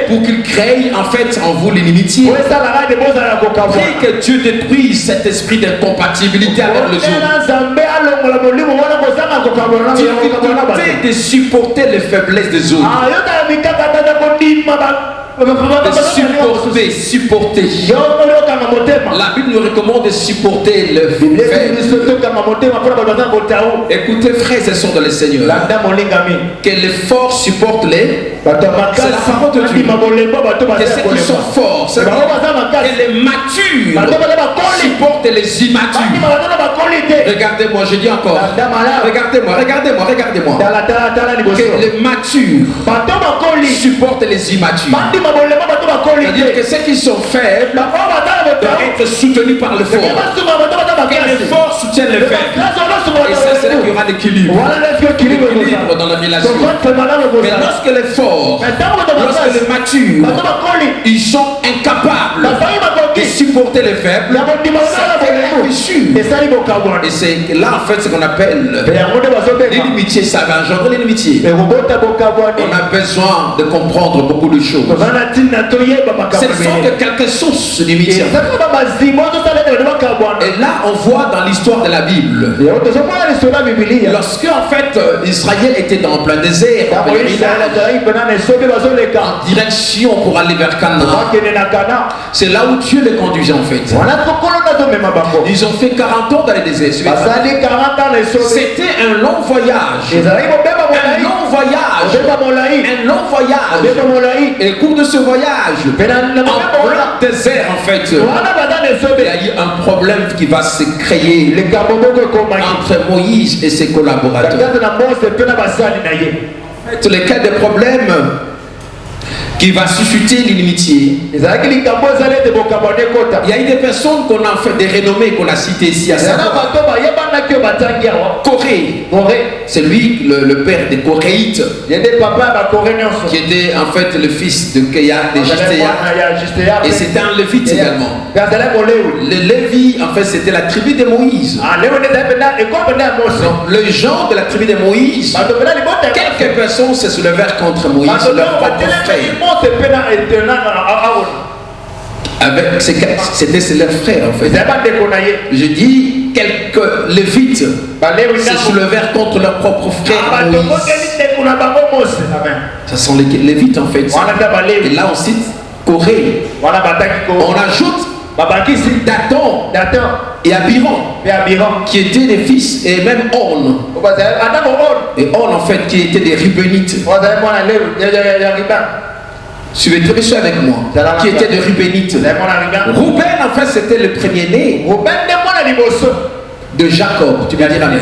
pour qu'il crée en fait en vous l'inimitié. Prie que Dieu détruise cet esprit d'incompatibilité avec les autres. Difficulté de supporter les faiblesses des autres. De supporter. La Bible nous recommande de supporter le faible. Écoutez, frères et sœurs dans le Seigneur, que les forts supportent les. C'est la parole de Dieu. Que ceux qui sont forts, que les matures supportent les immatures. Regardez-moi, je dis encore. Regardez-moi. Que les matures supportent les immatures. C'est-à-dire que ceux qui sont faibles doivent être soutenus par le fort. Que les forts soutiennent les faibles. Et ça, c'est là qu'il y aura l'équilibre. L'équilibre dans la relation. Mais lorsque les forts, lorsque les matures, ils sont incapables de supporter les faibles, ça fait un fissure. Et c'est là en fait ce qu'on appelle l'inimitié. Ça va engendrer l'inimitié. On a besoin de comprendre beaucoup de choses. Ce ne sont que quelques sources d'inimitié. Et là on voit dans l'histoire de la Bible, lorsque en fait Israël était dans plein désert, en direction pour aller vers Canaan, c'est là où Dieu les conduisait en fait. Ils ont fait 40 ans dans les déserts. C'était un long voyage. Un long voyage. Et au cours de ce voyage, en plein désert en fait, il y a eu un problème qui va se créer entre Moïse et ses collaborateurs. Tous les cas de problèmes, qui va susciter l'inimitié. Il y a eu des personnes qu'on a fait, des renommées qu'on a citées ici à savoir Corée. C'est lui le père des Coréites, qui était en fait le fils de Kéa, de Gistéa, et c'était un lévite également. Le Lévi, en fait, c'était la tribu de Moïse. Donc, le genre de la tribu de Moïse, quelques personnes se soulevèrent contre Moïse, leur propre frère. C'était leur frère en fait. Je dis quelques lévites se soulevèrent contre leur propre frère Moïse. Ce sont les lévites en fait. Et là on cite Corée. On ajoute Dathan et Abiram, qui étaient des fils, et même On. Et On en fait qui étaient des Rubénites. Suivez très bien avec moi, qui était de Rubénites. Rouben en fait c'était le premier-né de Jacob. Tu veux dire amen?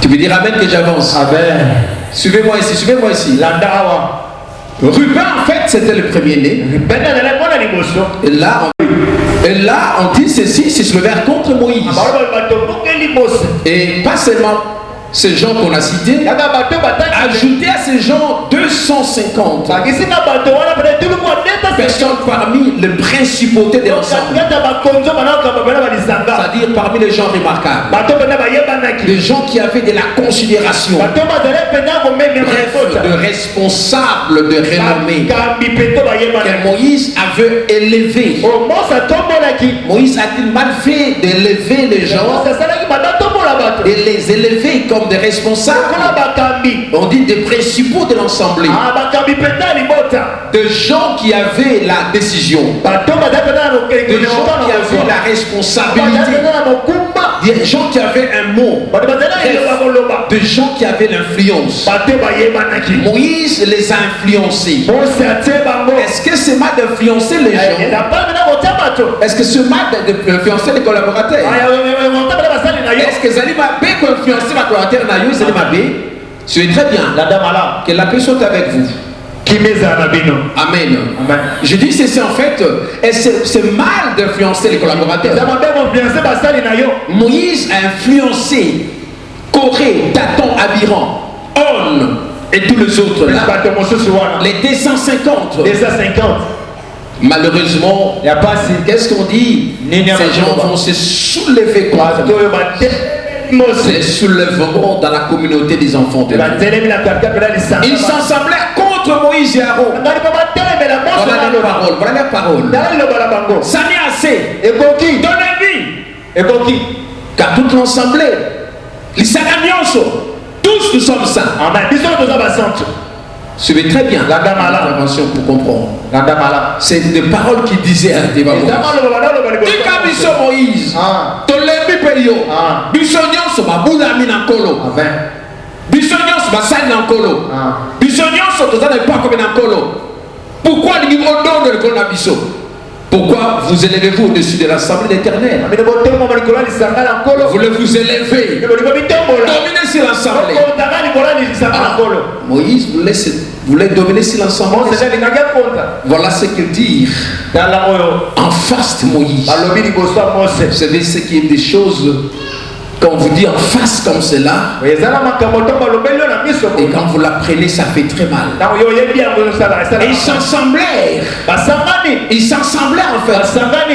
Tu veux dire amen que j'avance? Suivez-moi ici, suivez-moi ici. Ruben en fait c'était le premier-né. Et là on dit ceci, c'est se levèrent contre Moïse. Et pas seulement ces gens qu'on a cités, ajoutez à ces gens 250 personnes parmi les principautés de l'ensemble. C'est-à-dire parmi les gens remarquables, des gens qui avaient de la considération, de responsables de renommée, que Moïse avait élevé. Moïse a-t-il mal fait d'élever les gens et les élever comme des responsables? On dit des principaux de l'Assemblée, de gens qui avaient la décision, de gens qui avaient la responsabilité, des gens qui avaient un mot, de gens qui avaient l'influence. Moïse les a influencés. Est-ce que c'est mal d'influencer les gens? Est-ce que c'est mal d'influencer les collaborateurs? Est-ce que Zalima B peut influencer ma collaborateur Nayo Zalima B? C'est très bien. Que la paix soit avec vous. Amen. Je dis c'est en fait, c'est mal d'influencer les collaborateurs. Moïse a influencé Corée, Dathan, Abiram, On et tous les autres là. Les 250. Malheureusement, qu'est-ce qu'on dit? Ces gens vont se soulever contre se soulèveront dans la communauté des enfants de Dieu. Ils s'assemblèrent contre Moïse et Aaron. Voilà les paroles. Ça n'est assez. Donnez-lui. Car toute l'assemblée, tous nous sommes saints. Suivez très bien l'intervention pour comprendre. C'est des paroles qui disaient à Moïse. Moïse, pourquoi pourquoi vous élevez-vous au-dessus de l'Assemblée d'Éternel? Voulez vous élever, dominer sur l'Assemblée. Moïse voulait dominer sur l'Assemblée. Voilà ce que dire en face de Moïse. Vous savez ce qui est des choses. Quand on vous dit en face comme cela, et quand vous l'apprenez, ça fait très mal. Et ils s'assemblèrent. Ils s'assemblèrent en fait.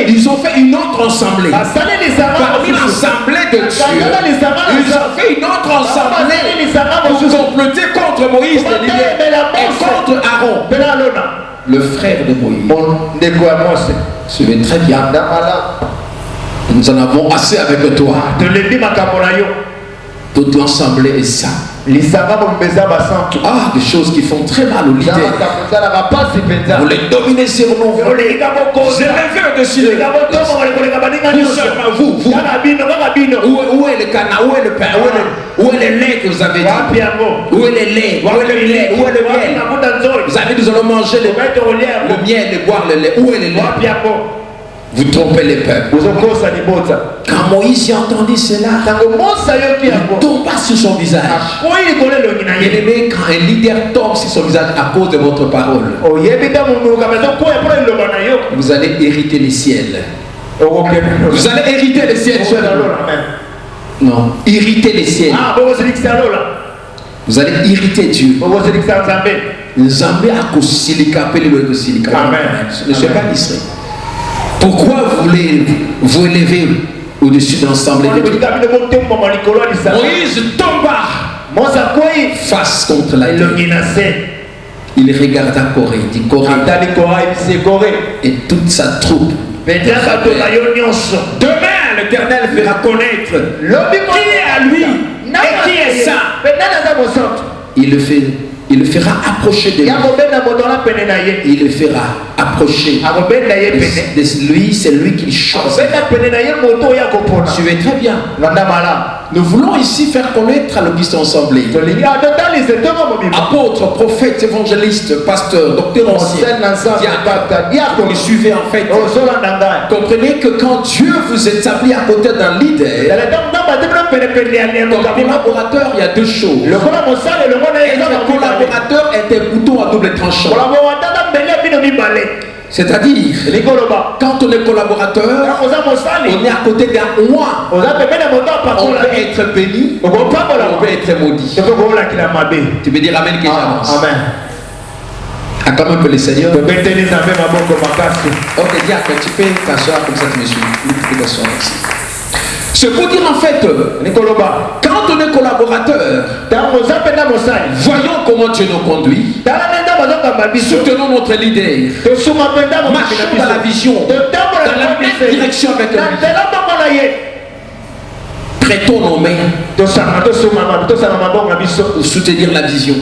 Ils ont fait une autre assemblée. Parmi l'assemblée de Dieu, ils ont fait une autre assemblée pour comploter contre Moïse et contre Aaron, le frère de Moïse. Suivez très bien. Nous en avons assez avec toi. Toute l'assemblée est ça. Ah, des choses qui font très mal aux leaders. Vous les dominez sur nous. Vous élevez au-dessus de vous. Où est le canard? Où est le pain? Où est le lait que vous avez dit? Où est le lait? Où est le lait? Où est le miel? Vous avez dit nous allons manger le miel et boire le lait. Où est le lait? Vous trompez les peuples. Quand Moïse a entendu cela, il tomba sur son visage. Bien aimé, quand un leader tombe sur son visage à cause de votre parole, vous allez hériter les ciels. Vous allez hériter les ciels. Non, hériter les ciels. Vous allez hériter Dieu. Nzambe a kosilika pele le kosilika. Ne soyez pas distrait. Pourquoi vous élevez au-dessus de l'ensemble de Dieu? Moïse tomba face contre la terre. Il regarda Corée, il dit Corée et toute sa troupe. Demain, l'Éternel fera connaître qui est à lui et qui est ça. Il le fera approcher de lui. Il le fera approcher de lui. C'est lui qui choisit. Suivez très bien. Nous voulons ici faire connaître à l'Église ensemblée. Apôtres, prophètes, évangélistes, pasteurs, docteurs anciens, diacres, vous suivez en fait. Comprenez que quand Dieu vous établit à côté d'un leader, comme collaborateur, il y a deux choses. Le collaborateur est un couteau à double tranchant. C'est-à-dire, quand on est collaborateur, on est à côté d'un roi. On peut être béni, on peut être maudit. Tu veux dire Amen que j'avance. Amen. Acclame un peu le Seigneur. Ok, diacre, tu peux t'asseoir comme ça, tu me suis. Tu peux t'asseoir ici. C'est pour dire en fait, quand on est collaborateur, voyons comment Dieu nous conduit, soutenons notre leader, marchons dans la vision, dans la même direction avec lui. Prêtons nos mains pour soutenir la vision.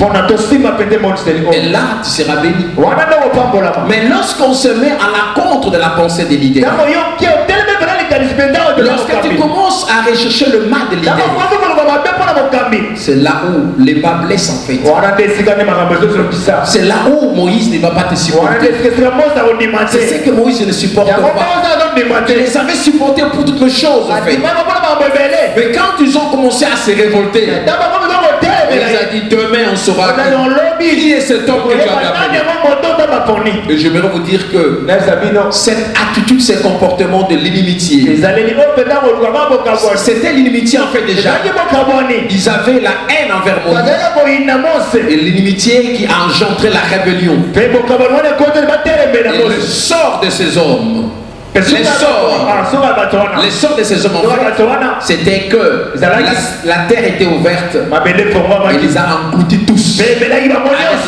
Et là, tu seras béni. Mais lorsqu'on se met à l'encontre de la pensée des leaders, lorsque tu commences à rechercher le mal des leaders, c'est là où les bas blessent en fait. C'est là où Moïse ne va pas te supporter. C'est ce que Moïse ne supporte pas. Il les avait supportés pour toutes les choses en fait. Mais quand ils ont commencé à se révolter, il a dit demain on saura qui est cet homme que tu as appelé. Et j'aimerais vous dire que cette attitude, ces comportements de l'inimitié, c'était l'inimitié en fait déjà. Ils avaient la haine envers Moïse. Et l'inimitié qui a engendré la rébellion. Et le sort de ces hommes, les sorts de ces hommes en fait, c'était que la terre était ouverte et les a engloutis tous. Avec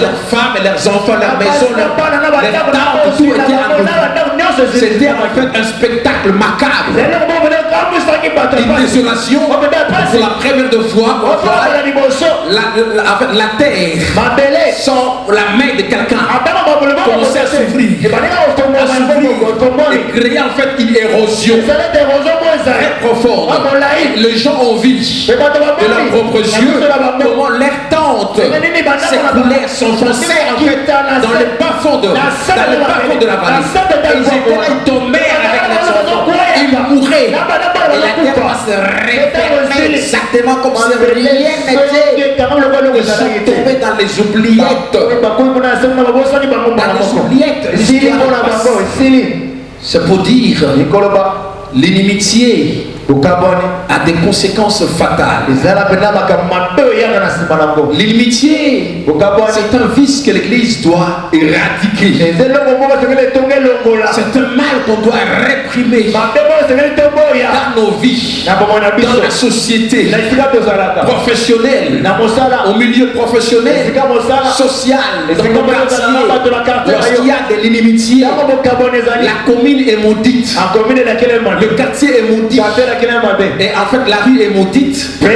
leurs femmes, leurs enfants, leurs maisons, leurs tentes, tout était englouti. C'était en fait un spectacle macabre. Une désolation pour la première fois. La terre, sans la main de quelqu'un, commençait à s'ouvrir. Et créer en fait une érosion très profonde. Les gens ont vu de leurs propres yeux comment leur tente s'écoulait, s'enfonçait en fait dans le bas fond de la vallée. Et ils étaient tombés avec les enfants. Ils mouraient. Et la terre va se refermer exactement comme si rien n'était. Ils sont tombés dans les oubliettes. C'est pour dire l'inimitié a des conséquences fatales. L'inimitié, c'est un vice que l'Église doit éradiquer. C'est un mal qu'on doit réprimer dans nos vies, dans la société professionnelle, au milieu professionnel, social, dans le quartier. Lorsqu'il y a de l'inimitié, la commune est maudite, le quartier est maudit. Et en fait, la rue est maudite. La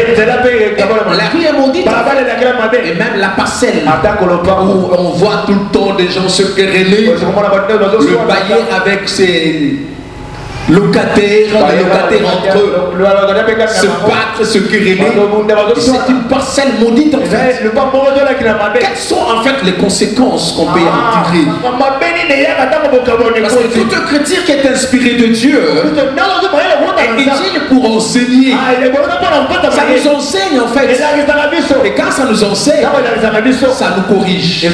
rue est maudite. Et même la parcelle où on voit tout le temps des gens se quereller. Le baillet avec ses locataires, les locataires entre eux, se battre, se quereller. C'est une parcelle maudite en fait. Quelles sont en fait les conséquences qu'on peut en tirer? Parce que tout un chrétien qui est inspiré de Dieu est utile pour enseigner. Ça nous enseigne en fait. Et quand ça nous enseigne, ça nous corrige. La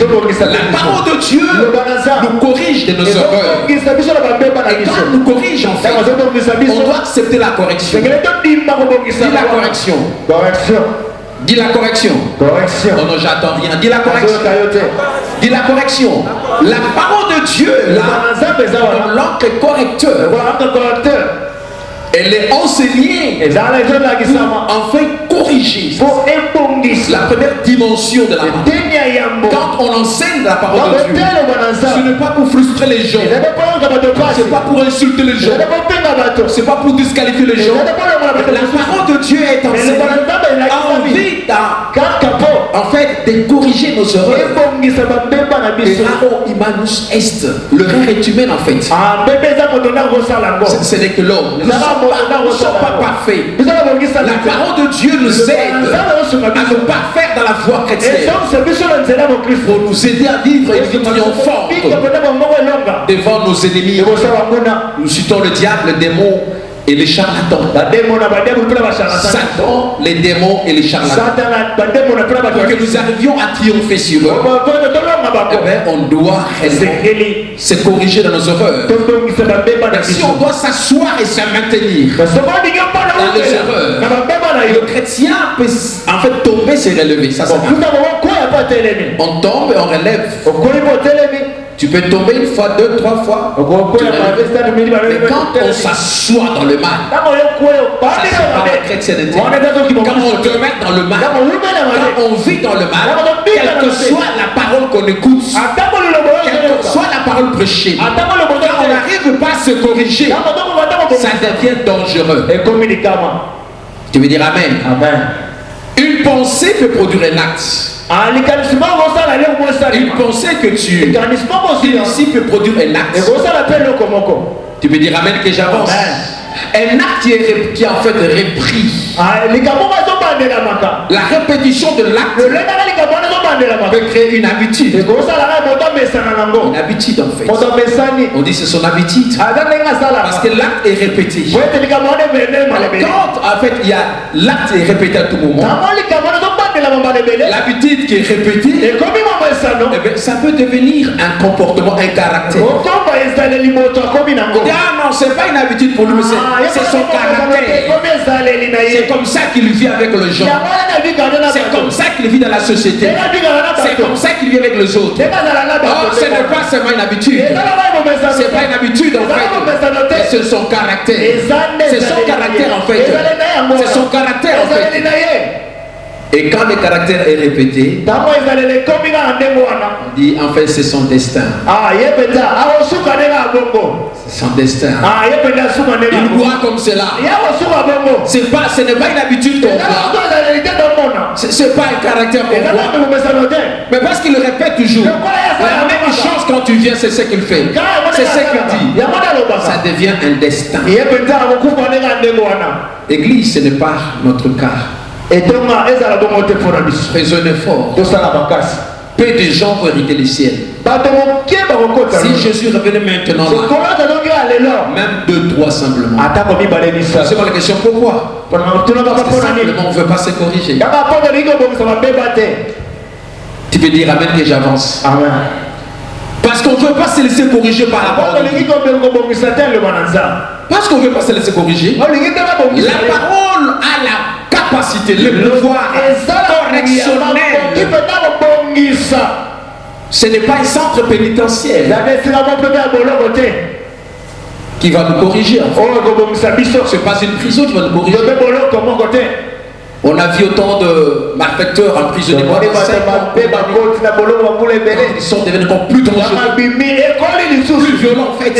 parole de Dieu nous corrige de nos erreurs. Et quand elle nous corrige en fait, on doit accepter la correction. Dis la correction. Dis la correction. Oh non, j'attends rien. Dis la correction. Dis la correction. La parole de Dieu, là, comme l'encre correcteur, elle est enseignée pour enfin corriger. La première dimension de la parole. Quand on enseigne la parole de Dieu, ce n'est pas pour frustrer les gens, c'est pas pour insulter les gens, c'est pas pour disqualifier les gens. La parole de Dieu est enseignée en fait de corriger nos erreurs. Le rare est humain en fait. Ce n'est que l'homme. Nous ne sommes pas parfaits. La parole de Dieu nous aide à nous parfaire dans la foi chrétienne, pour nous aider à vivre une vie triomphante devant nos ennemis. Nous citons le diable, le démon et les charlatans. Satan, les démons et les charlatans. Pour que nous arrivions à triompher sur eux, on doit se corriger dans nos erreurs. Mais si on doit s'asseoir et se maintenir dans les erreurs, le chrétien peut en fait tomber, se relever. Ça, on tombe et on relève. Tu peux tomber une fois, deux, trois fois. Mais quand on s'assoit dans le mal, ça c'est pas la chrétienté. Quand on demeure dans le mal, quand on vit dans le mal, quelle que soit la parole qu'on écoute, quelle que soit la parole prêchée, quand on n'arrive pas à se corriger, ça devient dangereux. Tu veux dire amen? Amen. Une pensée peut produire un acte. Une pensée que tu ici peut produire un acte. Tu peux dire amen que j'avance. Un acte qui est en fait repris. La répétition de l'acte peut créer une habitude. Une habitude en fait. On dit c'est son habitude. Parce que l'acte est répété. Quand en fait il y a l'acte est répété à tout moment, l'habitude qui est répétée, eh bien, ça peut devenir un comportement, un caractère. On dit ah non, c'est pas une habitude pour lui, mais c'est son caractère. C'est comme ça qu'il vit avec les gens. C'est comme ça qu'il vit dans la société. C'est comme ça qu'il vit avec les autres. Oh, ce n'est pas seulement une habitude. C'est pas une habitude en fait. C'est son caractère. C'est son caractère en fait. C'est son caractère en fait. Et quand le caractère est répété, on dit en fait c'est son destin. C'est son destin. Il voit comme cela. Ce n'est pas une habitude qu'on voit. C'est pas un caractère qu'on voit. Mais parce qu'il le répète toujours. La même chose quand tu viens, c'est ce qu'il fait. C'est ce qu'il dit. Ça devient un destin. Église, ce n'est pas notre cas. Faisons un effort. Peu de gens vont hériter les ciels. Si Jésus revenait maintenant là, même 2-3 simplement. C'est pas la question pourquoi. Parce que simplement on ne veut pas se corriger. Tu peux dire amen que j'avance. Amen. Parce qu'on ne veut pas se laisser corriger par la parole. Parce qu'on ne veut pas se laisser corriger. La parole a la capacité, le pouvoir correctionnel. Ce n'est pas un centre pénitentiaire qui va nous corriger. Ce n'est pas une prison qui va nous corriger. On a vu autant de malfaiteurs emprisonnés pendant 5 ans. Ils sont devenus encore plus dangereux, plus violents en fait.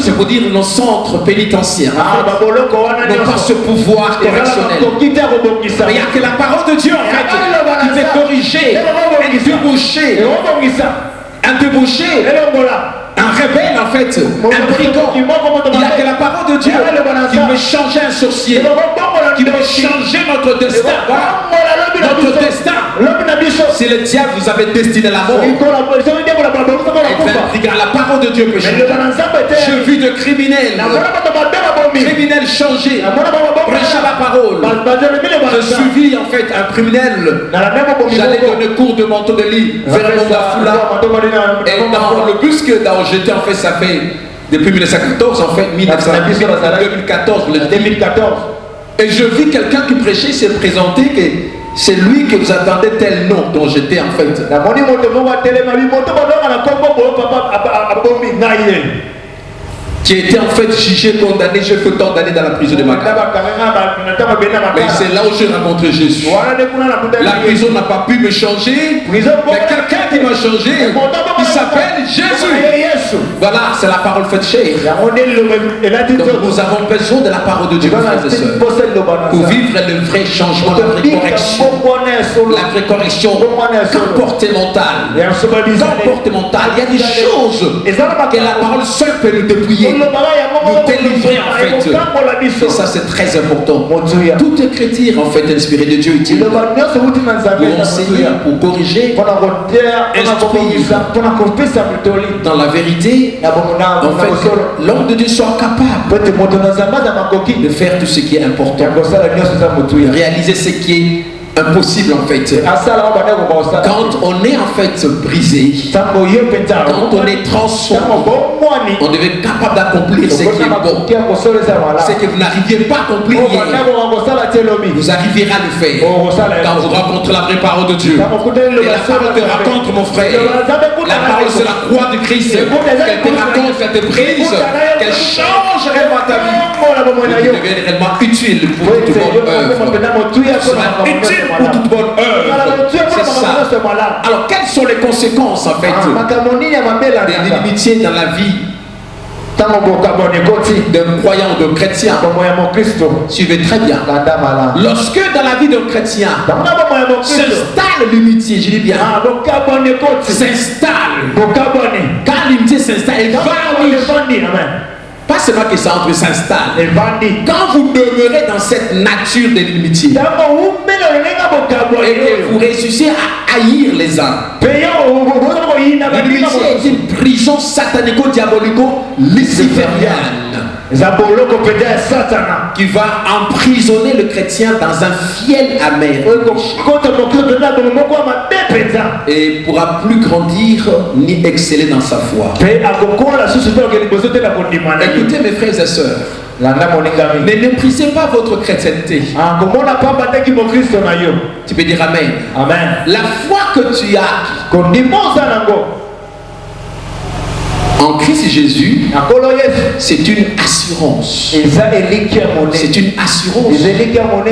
C'est pour dire nos centres pénitentiaires n'ont pas ce pouvoir correctionnel. Mais il n'y a que la parole de Dieu en fait qui fait corriger, un débouché, un révèle en fait un brigand. Il n'y a que la parole de Dieu qui peut changer un sorcier, qui peut changer notre destin. Voilà. Notre destin. Si le diable vous avait destiné la mort, la parole de Dieu peut changer. Je vis de criminels changés, prêcher la parole. Je suivis en fait un criminel. J'allais donner cours de manteau de lit vers le Foula. Et dans le bus que j'étais en fait, ça fait depuis 1914 en fait, 2014, le 2014. Et je vis quelqu'un qui prêchait, s'est présenté que c'est lui que vous attendez tel nom dont j'étais en fait. Qui était en fait jugé, condamné, je fais tant d'années dans la prison de Makaba. Mais c'est là où j'ai rencontré Jésus. La prison n'a pas pu me changer, mais quelqu'un qui m'a changé, il s'appelle Jésus. Voilà, c'est la parole faite chair. Donc nous avons besoin de la parole de Dieu, frères et sœurs, pour vivre le vrai changement, la vraie correction. La vraie correction comportementale. Comportementale, il y a des choses que la parole seule peut nous dépouiller, nous délivrer en fait. Et ça c'est très important. Tout est chrétien en fait inspiré de Dieu, utile pour enseigner, pour corriger, instruire dans la vérité, en fait que l'homme de Dieu soit capable de faire tout ce qui est important, réaliser ce qui est impossible en fait. Quand on est en fait brisé, quand on est transformé, on devient capable d'accomplir ce qui est bon. Ce que vous n'arriviez pas à accomplir hier, vous arriverez à le faire quand vous rencontrez la vraie parole de Dieu. Et la parole te raconte, mon frère, la parole c'est la croix de Christ, qu'elle te raconte, qu'elle te brise, qu'elle change réellement ta vie, pour que tu deviennes réellement utile pour toute bonne œuvre. Utile pour toute bonne œuvre. C'est ça. Alors quelles sont les conséquences en fait des inimitiés dans la vie d'un croyant ou d'un chrétien? Suivez très bien. Lorsque dans la vie d'un chrétien s'installe l'unité, je dis bien, s'installe, quand l'unité s'installe, elle va. Pas seulement que ça entre s'installe. Quand vous demeurez dans cette nature de l'inimitié et que vous réussissez à haïr les uns, l'inimitié est une prison satanico-diabolico-luciférienne qui va emprisonner le chrétien dans un fiel amer et pourra plus grandir ni exceller dans sa foi. Écoutez mes frères et sœurs, ne méprisez pas votre chrétienté. Tu peux dire amen. Amen. La foi que tu as en Christ Jésus, c'est une assurance. C'est une assurance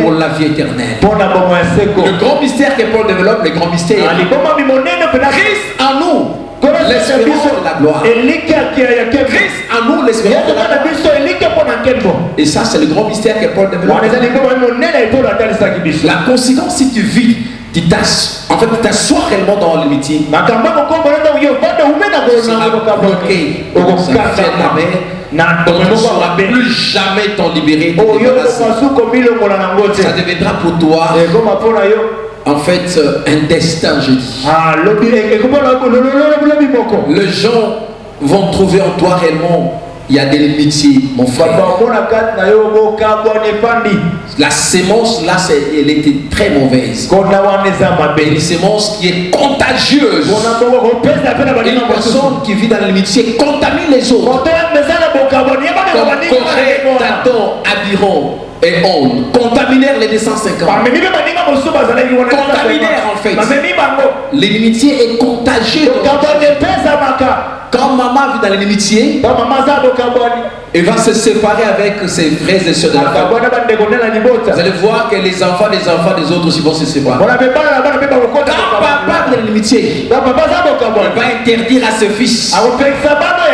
pour la vie éternelle. Le grand mystère que Paul développe, le grand mystère, Christ en nous, l'espérance de la gloire. Christ en nous, l'espérance de la gloire. Et ça, c'est le grand mystère que Paul développe. La conséquence, si tu vis, en fait, tu t'assois réellement dans l'amitié. Ça va bloquer, ça fait la mer. Donc tu ne sauras plus jamais t'en libérer. Ça deviendra pour toi en fait un destin, je dis. Les gens vont trouver en toi réellement, il y a de l'amitié, mon frère. La sémence là, elle était très mauvaise. Une sémence qui est contagieuse. Une personne qui vit dans l'amitié contamine les autres. Comme Corée, Dathan, Abiram et On contaminèrent les 250. Contaminèrent en fait. L'inimitié est contagieuse. Quand maman vit dans l'inimitié, elle va se séparer avec ses frères et soeurs de la famille. Vous allez voir que les enfants des autres aussi vont se séparer. Quand papa vit dans l'inimitié, il va interdire à ses fils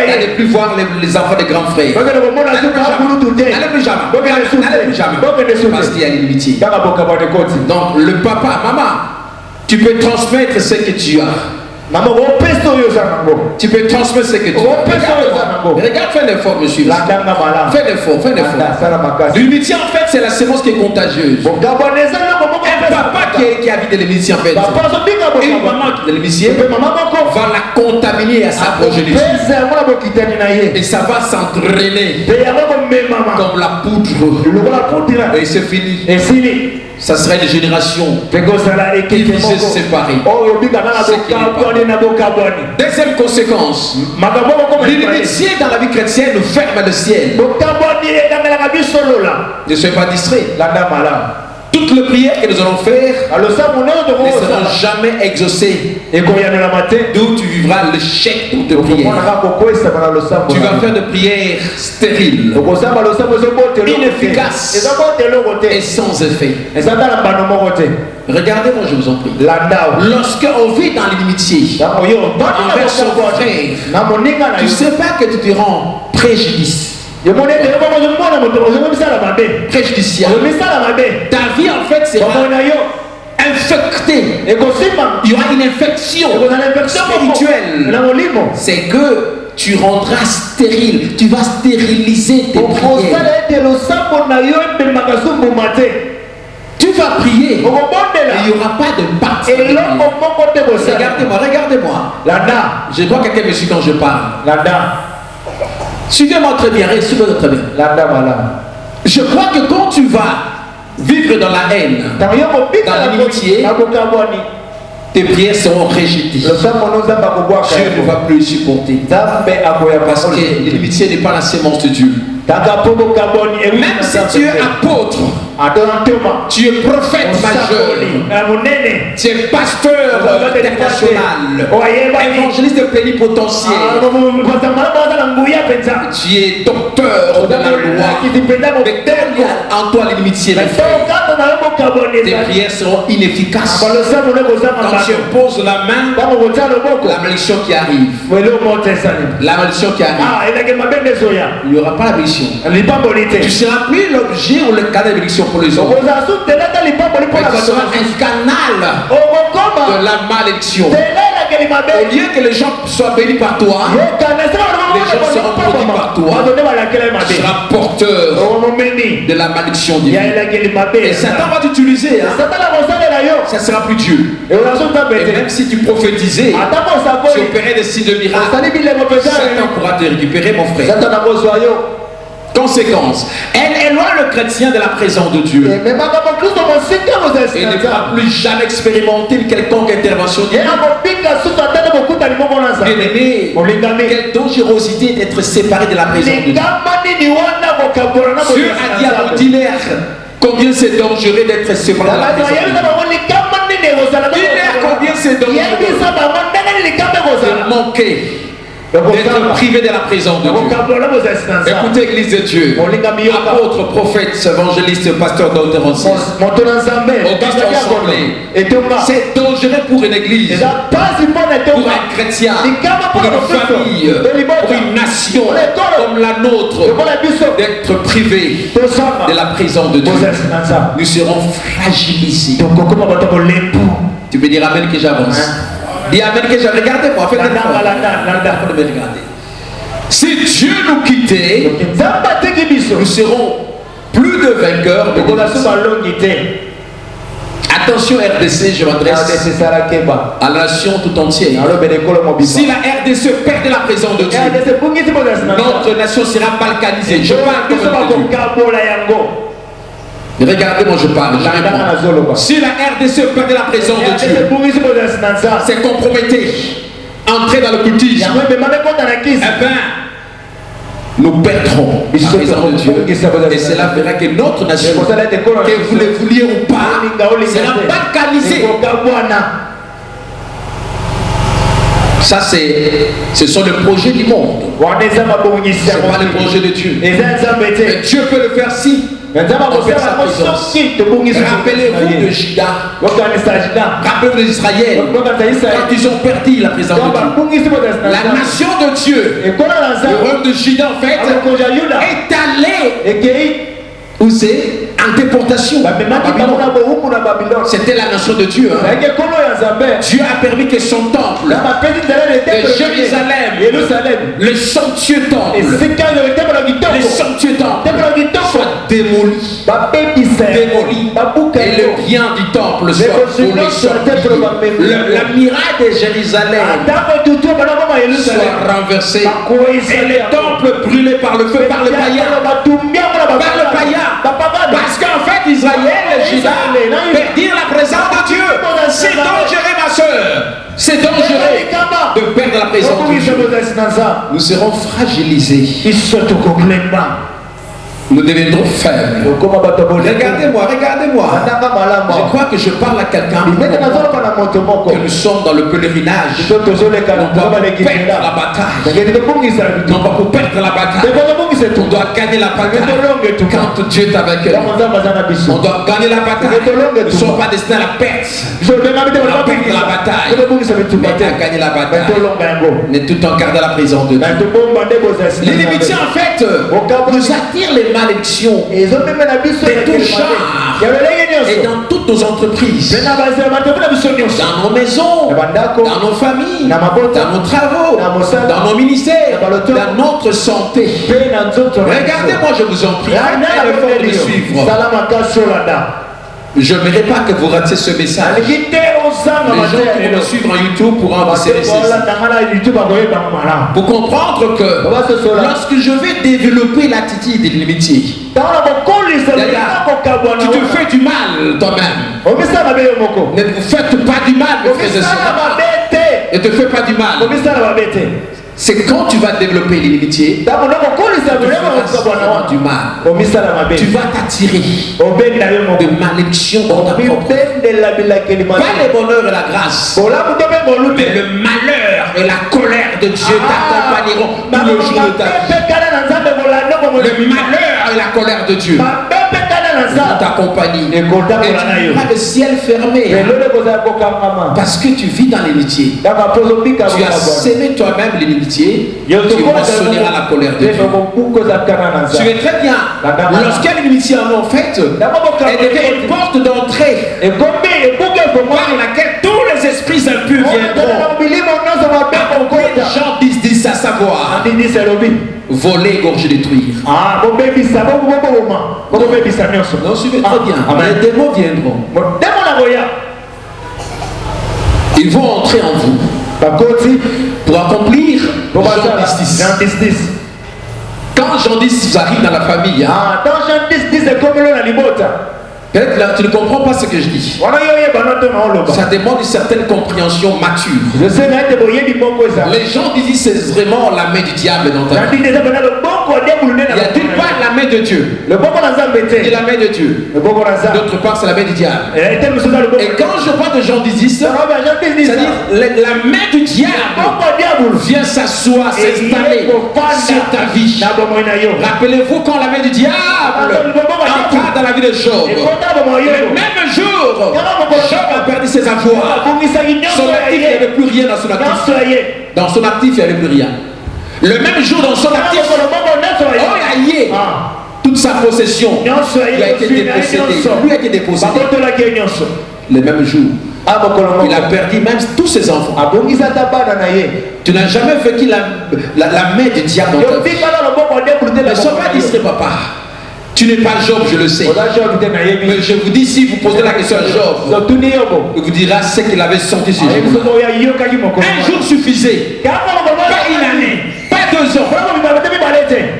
d'aller plus voir les enfants des grands frères. N'allez plus jamais. Parce qu'il y a l'inimitié. Donc le papa, maman, tu peux transmettre ce que tu as. Tu peux transmettre ce que tu veux. Regarde, fais l'effort, monsieur. Fais l'effort, fais l'effort. L'amitié, en fait, c'est la sémence qui est contagieuse. Un papa qui a vu de l'amitié, en fait, et une maman qui a de l'amitié, va la contaminer à sa progéniture. Et ça va s'entraîner comme la poudre. Et c'est fini. Ça serait une génération qui vise se séparer. Deuxième conséquence, l'inimitié dans la vie chrétienne ferme le ciel. Ne soyez pas distrait. Toutes les prières que nous allons faire ne seront jamais exaucées. D'où tu vivras l'échec de tes prières. Tu vas faire des prières stériles, inefficaces et sans effet. Regardez-moi, je vous en prie. Lorsqu'on vit dans l'inimitié envers son frère, tu ne sais pas que tu te rends préjudice. Préjudiciable. Ta vie en fait sera infectée. Il y aura une infection spirituelle. C'est que tu rendras stérile. Tu vas stériliser tes prières. Tu vas prier. Il n'y aura pas de partie. Regardez-moi. Je vois quelqu'un me suit quand je parle. Suivez-moi très bien, suivez-moi très bien. Je crois que quand tu vas vivre dans la haine, dans l'inimitié, tes prières seront rejetées. Dieu ne va plus supporter. Parce que l'inimitié n'est pas la sémence de Dieu. Même si tu es apôtre, tu es prophète majeur, tu es pasteur international, évangéliste plénipotentiaire, tu es docteur de la loi, mais quand il y a en toi l'inimitié, tes prières seront inefficaces. Quand tu imposes la main, la malédiction qui arrive, la malédiction qui arrive, il n'y aura pas la malédiction. Tu ne seras plus l'objet ou le canal de bénédiction pour les autres. Mais tu seras un canal de la malédiction. Au lieu que les gens soient bénis par toi, les gens seront produits par toi. Tu seras porteur de la malédiction divine. Et Satan va t'utiliser. Ça ne sera plus Dieu. Et même si tu prophétisais, tu opérais des signes de miracles, Satan pourra te récupérer, mon frère. Conséquence, elle éloigne le chrétien de la présence de Dieu. Et ne pourra plus jamais expérimenter une quelconque intervention divine. Bien-aimé, quelle dangerosité d'être séparé de la présence de Dieu. Dieu a dit à l'ordinaire combien c'est dangereux d'être séparé de la présence de Dieu. Combien c'est dangereux de manquer, d'être privé de la présence de Dieu. Écoutez, Église de Dieu, apôtre, prophète, évangéliste, pasteur, docteur, Auguste ensemble. C'est dangereux pour une église, pour un chrétien, pour une famille, pour une nation comme la nôtre, d'être privé de la présence de Dieu. Nous serons fragilisés. Tu peux dire amen que j'avance. Dis amen que j'avance. Regardez-moi, faites un effort. Si Dieu nous quittait, nous serons plus de vainqueurs. Attention RDC, je m'adresse à la nation tout entière. Si la RDC perd la présence de Dieu, notre nation sera balkanisée. Je parle comme regardez-moi, je parle. Si la RDC perd la présence de Dieu, c'est comprometté. Entrer dans le cultisme, eh bien, nous perdrons la présence de Dieu. Et cela fera que notre nation, que vous le vouliez ou pas, sera balkanisée. Ça, ce sont les projets du monde. Ce n'est pas les projets de Dieu. Mais Dieu peut le faire si on fait sa présence. Rappelez-vous de Juda. Rappelez-vous d'Israël. Quand ils ont perdu la présence de Dieu. La nation de Dieu, le royaume de Juda en fait, est allé où c'est en déportation. C'était la nation de Dieu. Dieu a permis que son temple de Jérusalem, le somptueux temple, le somptueux temple soit démoli. Et le bien du temple soit volé, la muraille de Jérusalem soit renversée et le temple brûlé par le feu, par le païen. Parce qu'en fait Israël et Juda perdirent la présence de Dieu. C'est dangereux, ma soeur. C'est dangereux de perdre la présence de Dieu. Nous serons fragilisés. Nous deviendrons faibles. Regardez-moi. Je crois que je parle à quelqu'un. Que nous sommes dans le pèlerinage. Non pas pour perdre la bataille. Non pas pour perdre la bataille. On doit gagner la bataille. Quand Dieu est avec nous, on doit gagner la bataille. Nous ne sommes pas destinés à la perte. À perdre la bataille. Mais à gagner la bataille. Mais tout en gardant la présence de Dieu. L'inimitié en fait nous attire les malédictions de tout genre et dans toutes nos entreprises, dans nos maisons, dans nos familles, dans nos travaux, dans nos ministères, dans notre santé. Regardez-moi, je vous en prie, faites l'effort de me suivre. Je n'aimerais pas que vous ratiez ce message. Les gens qui vont me suivre en YouTube pourront en discerner ceci. Pour comprendre que lorsque je vais développer l'attitude de l'amitié, tu te fais du mal toi-même. Ne vous faites pas du mal, mes frères et sœurs. Ne te fais pas du mal. C'est quand tu vas développer l'inimitié, tu feras du mal. Tu vas t'attirer de malédiction dans ta propre vie. Pas le bonheur et la grâce, mais le malheur et la colère de Dieu t'accompagneront tout le jour de ta vie. Le malheur et la colère de Dieu t'accompagnent. Et tu n'auras le ciel fermé. Parce que tu vis dans l'amitié. Tu as sémé toi-même l'inimitié. Tu mentionneras la colère de Dieu. Tu es très bien. Lorsqu'il y a l'inimitié en fait, elle devient une porte d'entrée par laquelle tous les esprits impurs viendront. Jean 10, à savoir voler, égorger, détruire. Non, suivez très bien. Les démons viendront. Ils vont entrer en vous pour accomplir Jean 10. Quand Jean 10 arrive dans la famille, peut-être là, tu ne comprends pas ce que je dis. Ça demande une certaine compréhension mature. Les gens disent que c'est vraiment la main du diable dans ta vie. Il y a d'une part la main de Dieu et la main de Dieu. D'autre part, c'est la main du diable. Et quand je parle de Jean 10, c'est-à-dire la main du diable vient s'asseoir, s'installer sur ta vie. Rappelez-vous quand la main du diable entra dans la vie de Job. Le même jour, Job a perdu ses avoirs. Son actif, il n'y avait plus rien dans son actif. Dans son actif, il n'y avait plus rien. Le même jour, dans son actif, toute sa possession lui a été dépossédée. Lui a été dépossédé. Le même jour, il a perdu même tous ses enfants. Tu n'as jamais vécu la main du diable dans ta vie. Ne sois pas distrait, papa. Tu n'es pas Job, je le sais. Mais je vous dis, si vous posez la question à Job, il vous dira ce qu'il avait senti ce jour. Un jour suffisait. Pas une année, pas 2 ans.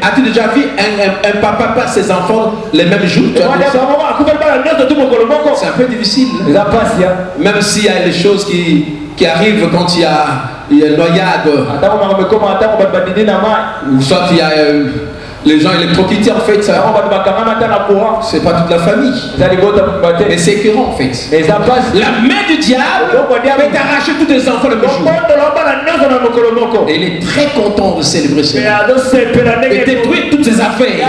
As-tu déjà vu un papa perdre ses enfants les mêmes jours? C'est un peu difficile. Même s'il y a des choses qui arrivent quand il y a une noyade. Ou soit il y a les gens électrocutés en fait, c'est pas toute la famille. Mais c'est écœurant en fait. La main du diable peut t'arracher tous tes enfants le même jour. Et il est très content de célébrer cela. Et détruire toutes ses affaires.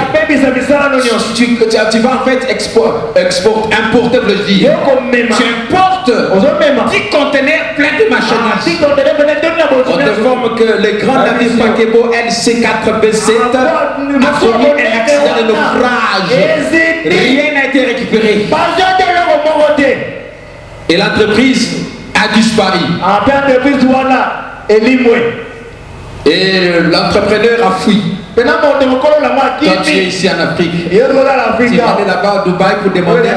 Tu vas en fait importer, je dis. Tu importes 10 conteneurs pleins de marchandises. On te forme que les grands navires Pakebo LC4B7 a commis un accident de naufrage. Rien n'a été récupéré. Et l'entreprise a disparu. Et l'entrepreneur a fui. Quand tu es ici en Afrique, tu vas aller là-bas au Dubaï pour demander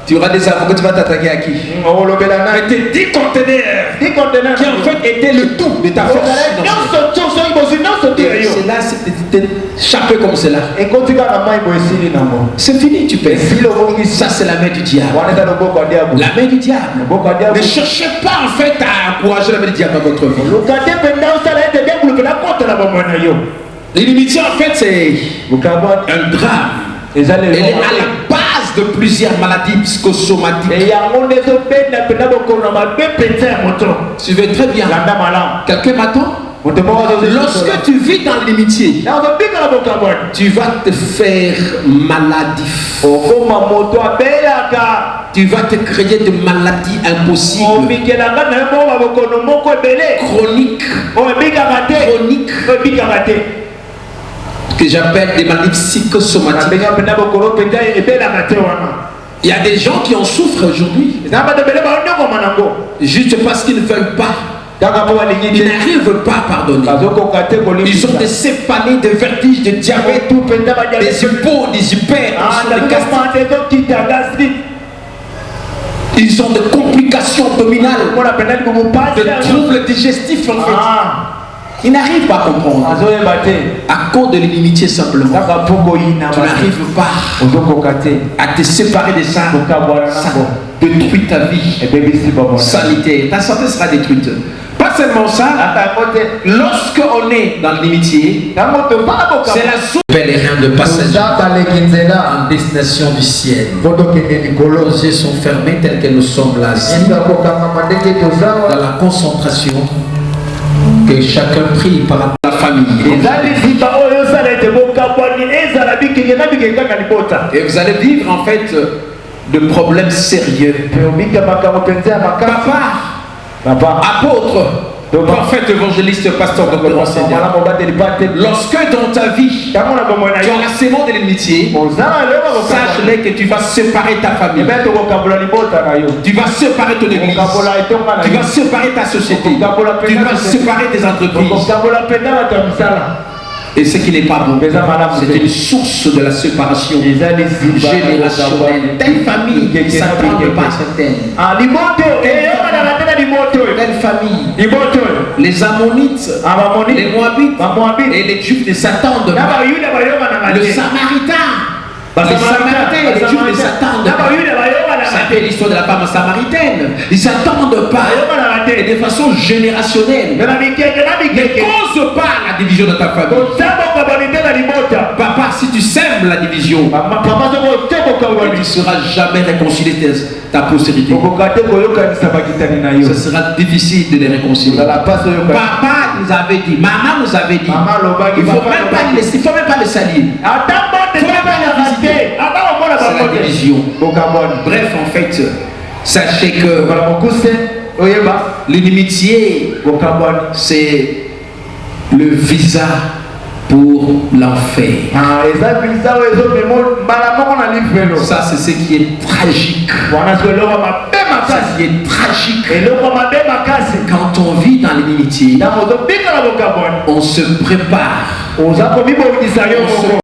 tu auras des avocats, tu vas t'attaquer à qui? Mais tes 10 conteneurs qui en fait étaient le tout de ta force. C'est là, c'est échappé comme cela. C'est fini, tu paies. Ça, c'est la main du diable. La main du diable. Ne cherchez pas en fait à encourager la main du diable dans votre vie. L'inimitié, en fait, c'est un drame. Elle est à la base de plusieurs maladies psychosomatiques. Suivez très bien. Quelqu'un m'attend? Lorsque tu vis dans l'amitié, tu vas te faire maladif. Tu vas te créer de maladies impossibles. Chroniques. Que j'appelle des maladies psychosomatiques. Il y a des gens qui en souffrent aujourd'hui. Juste parce qu'ils ne veulent pas. Ils n'arrivent pas à pardonner. Ils ont des céphalées, des vertiges, des diabètes, des hypos, des hyper, ils ont des complications abdominales, des troubles digestifs en fait. Ils n'arrivent pas à comprendre. À cause de l'inimitié simplement. Tu n'arrives pas à te séparer de ça. Ça détruit ta vie sanitaire. Ta santé sera détruite. Pas seulement ça. Lorsqu'on est dans l'inimitié, c'est la source pèlerin de passage en destination du ciel. Nos yeux sont fermés tels que nous sommes là. Dans la concentration. Que chacun prie par la famille. Et vous allez vivre en fait de problèmes sérieux. Papa, apôtre, prophète, évangéliste, pasteur, docteur, enseignant. Lorsque dans ta vie, tu as la sémence de l'amitié, sache-le que tu vas séparer ta famille. Tu vas séparer ton église. Tu vas séparer ta société. Tu vas séparer tes entreprises. Et ce qui n'est pas bon, c'est une source de la séparation générationnelle. Telle famille qui ne s'attendent pas à certaines. Telle famille. Les Ammonites, les Moabites et les Juifs ne s'attendent pas. Le Samaritain. Les Juifs ne s'attendent pas. Ça fait l'histoire de la femme samaritaine. Ils ne s'attendent pas. Et de façon générationnelle. Ne cause pas la division de ta famille. Papa, si tu sèmes la division, tu ne seras jamais réconcilié ta postérité. Ce sera difficile de les réconcilier. Papa nous avait dit, maman nous avait dit, il ne faut même pas le salir. Il ne faut même pas le visiter. C'est la division. Bref, en fait, sachez que l'inimitié, c'est le visa pour l'enfer. Ça, c'est ce qui est tragique. Ça qui est tragique. Quand on vit dans l'inimitié, on se prépare.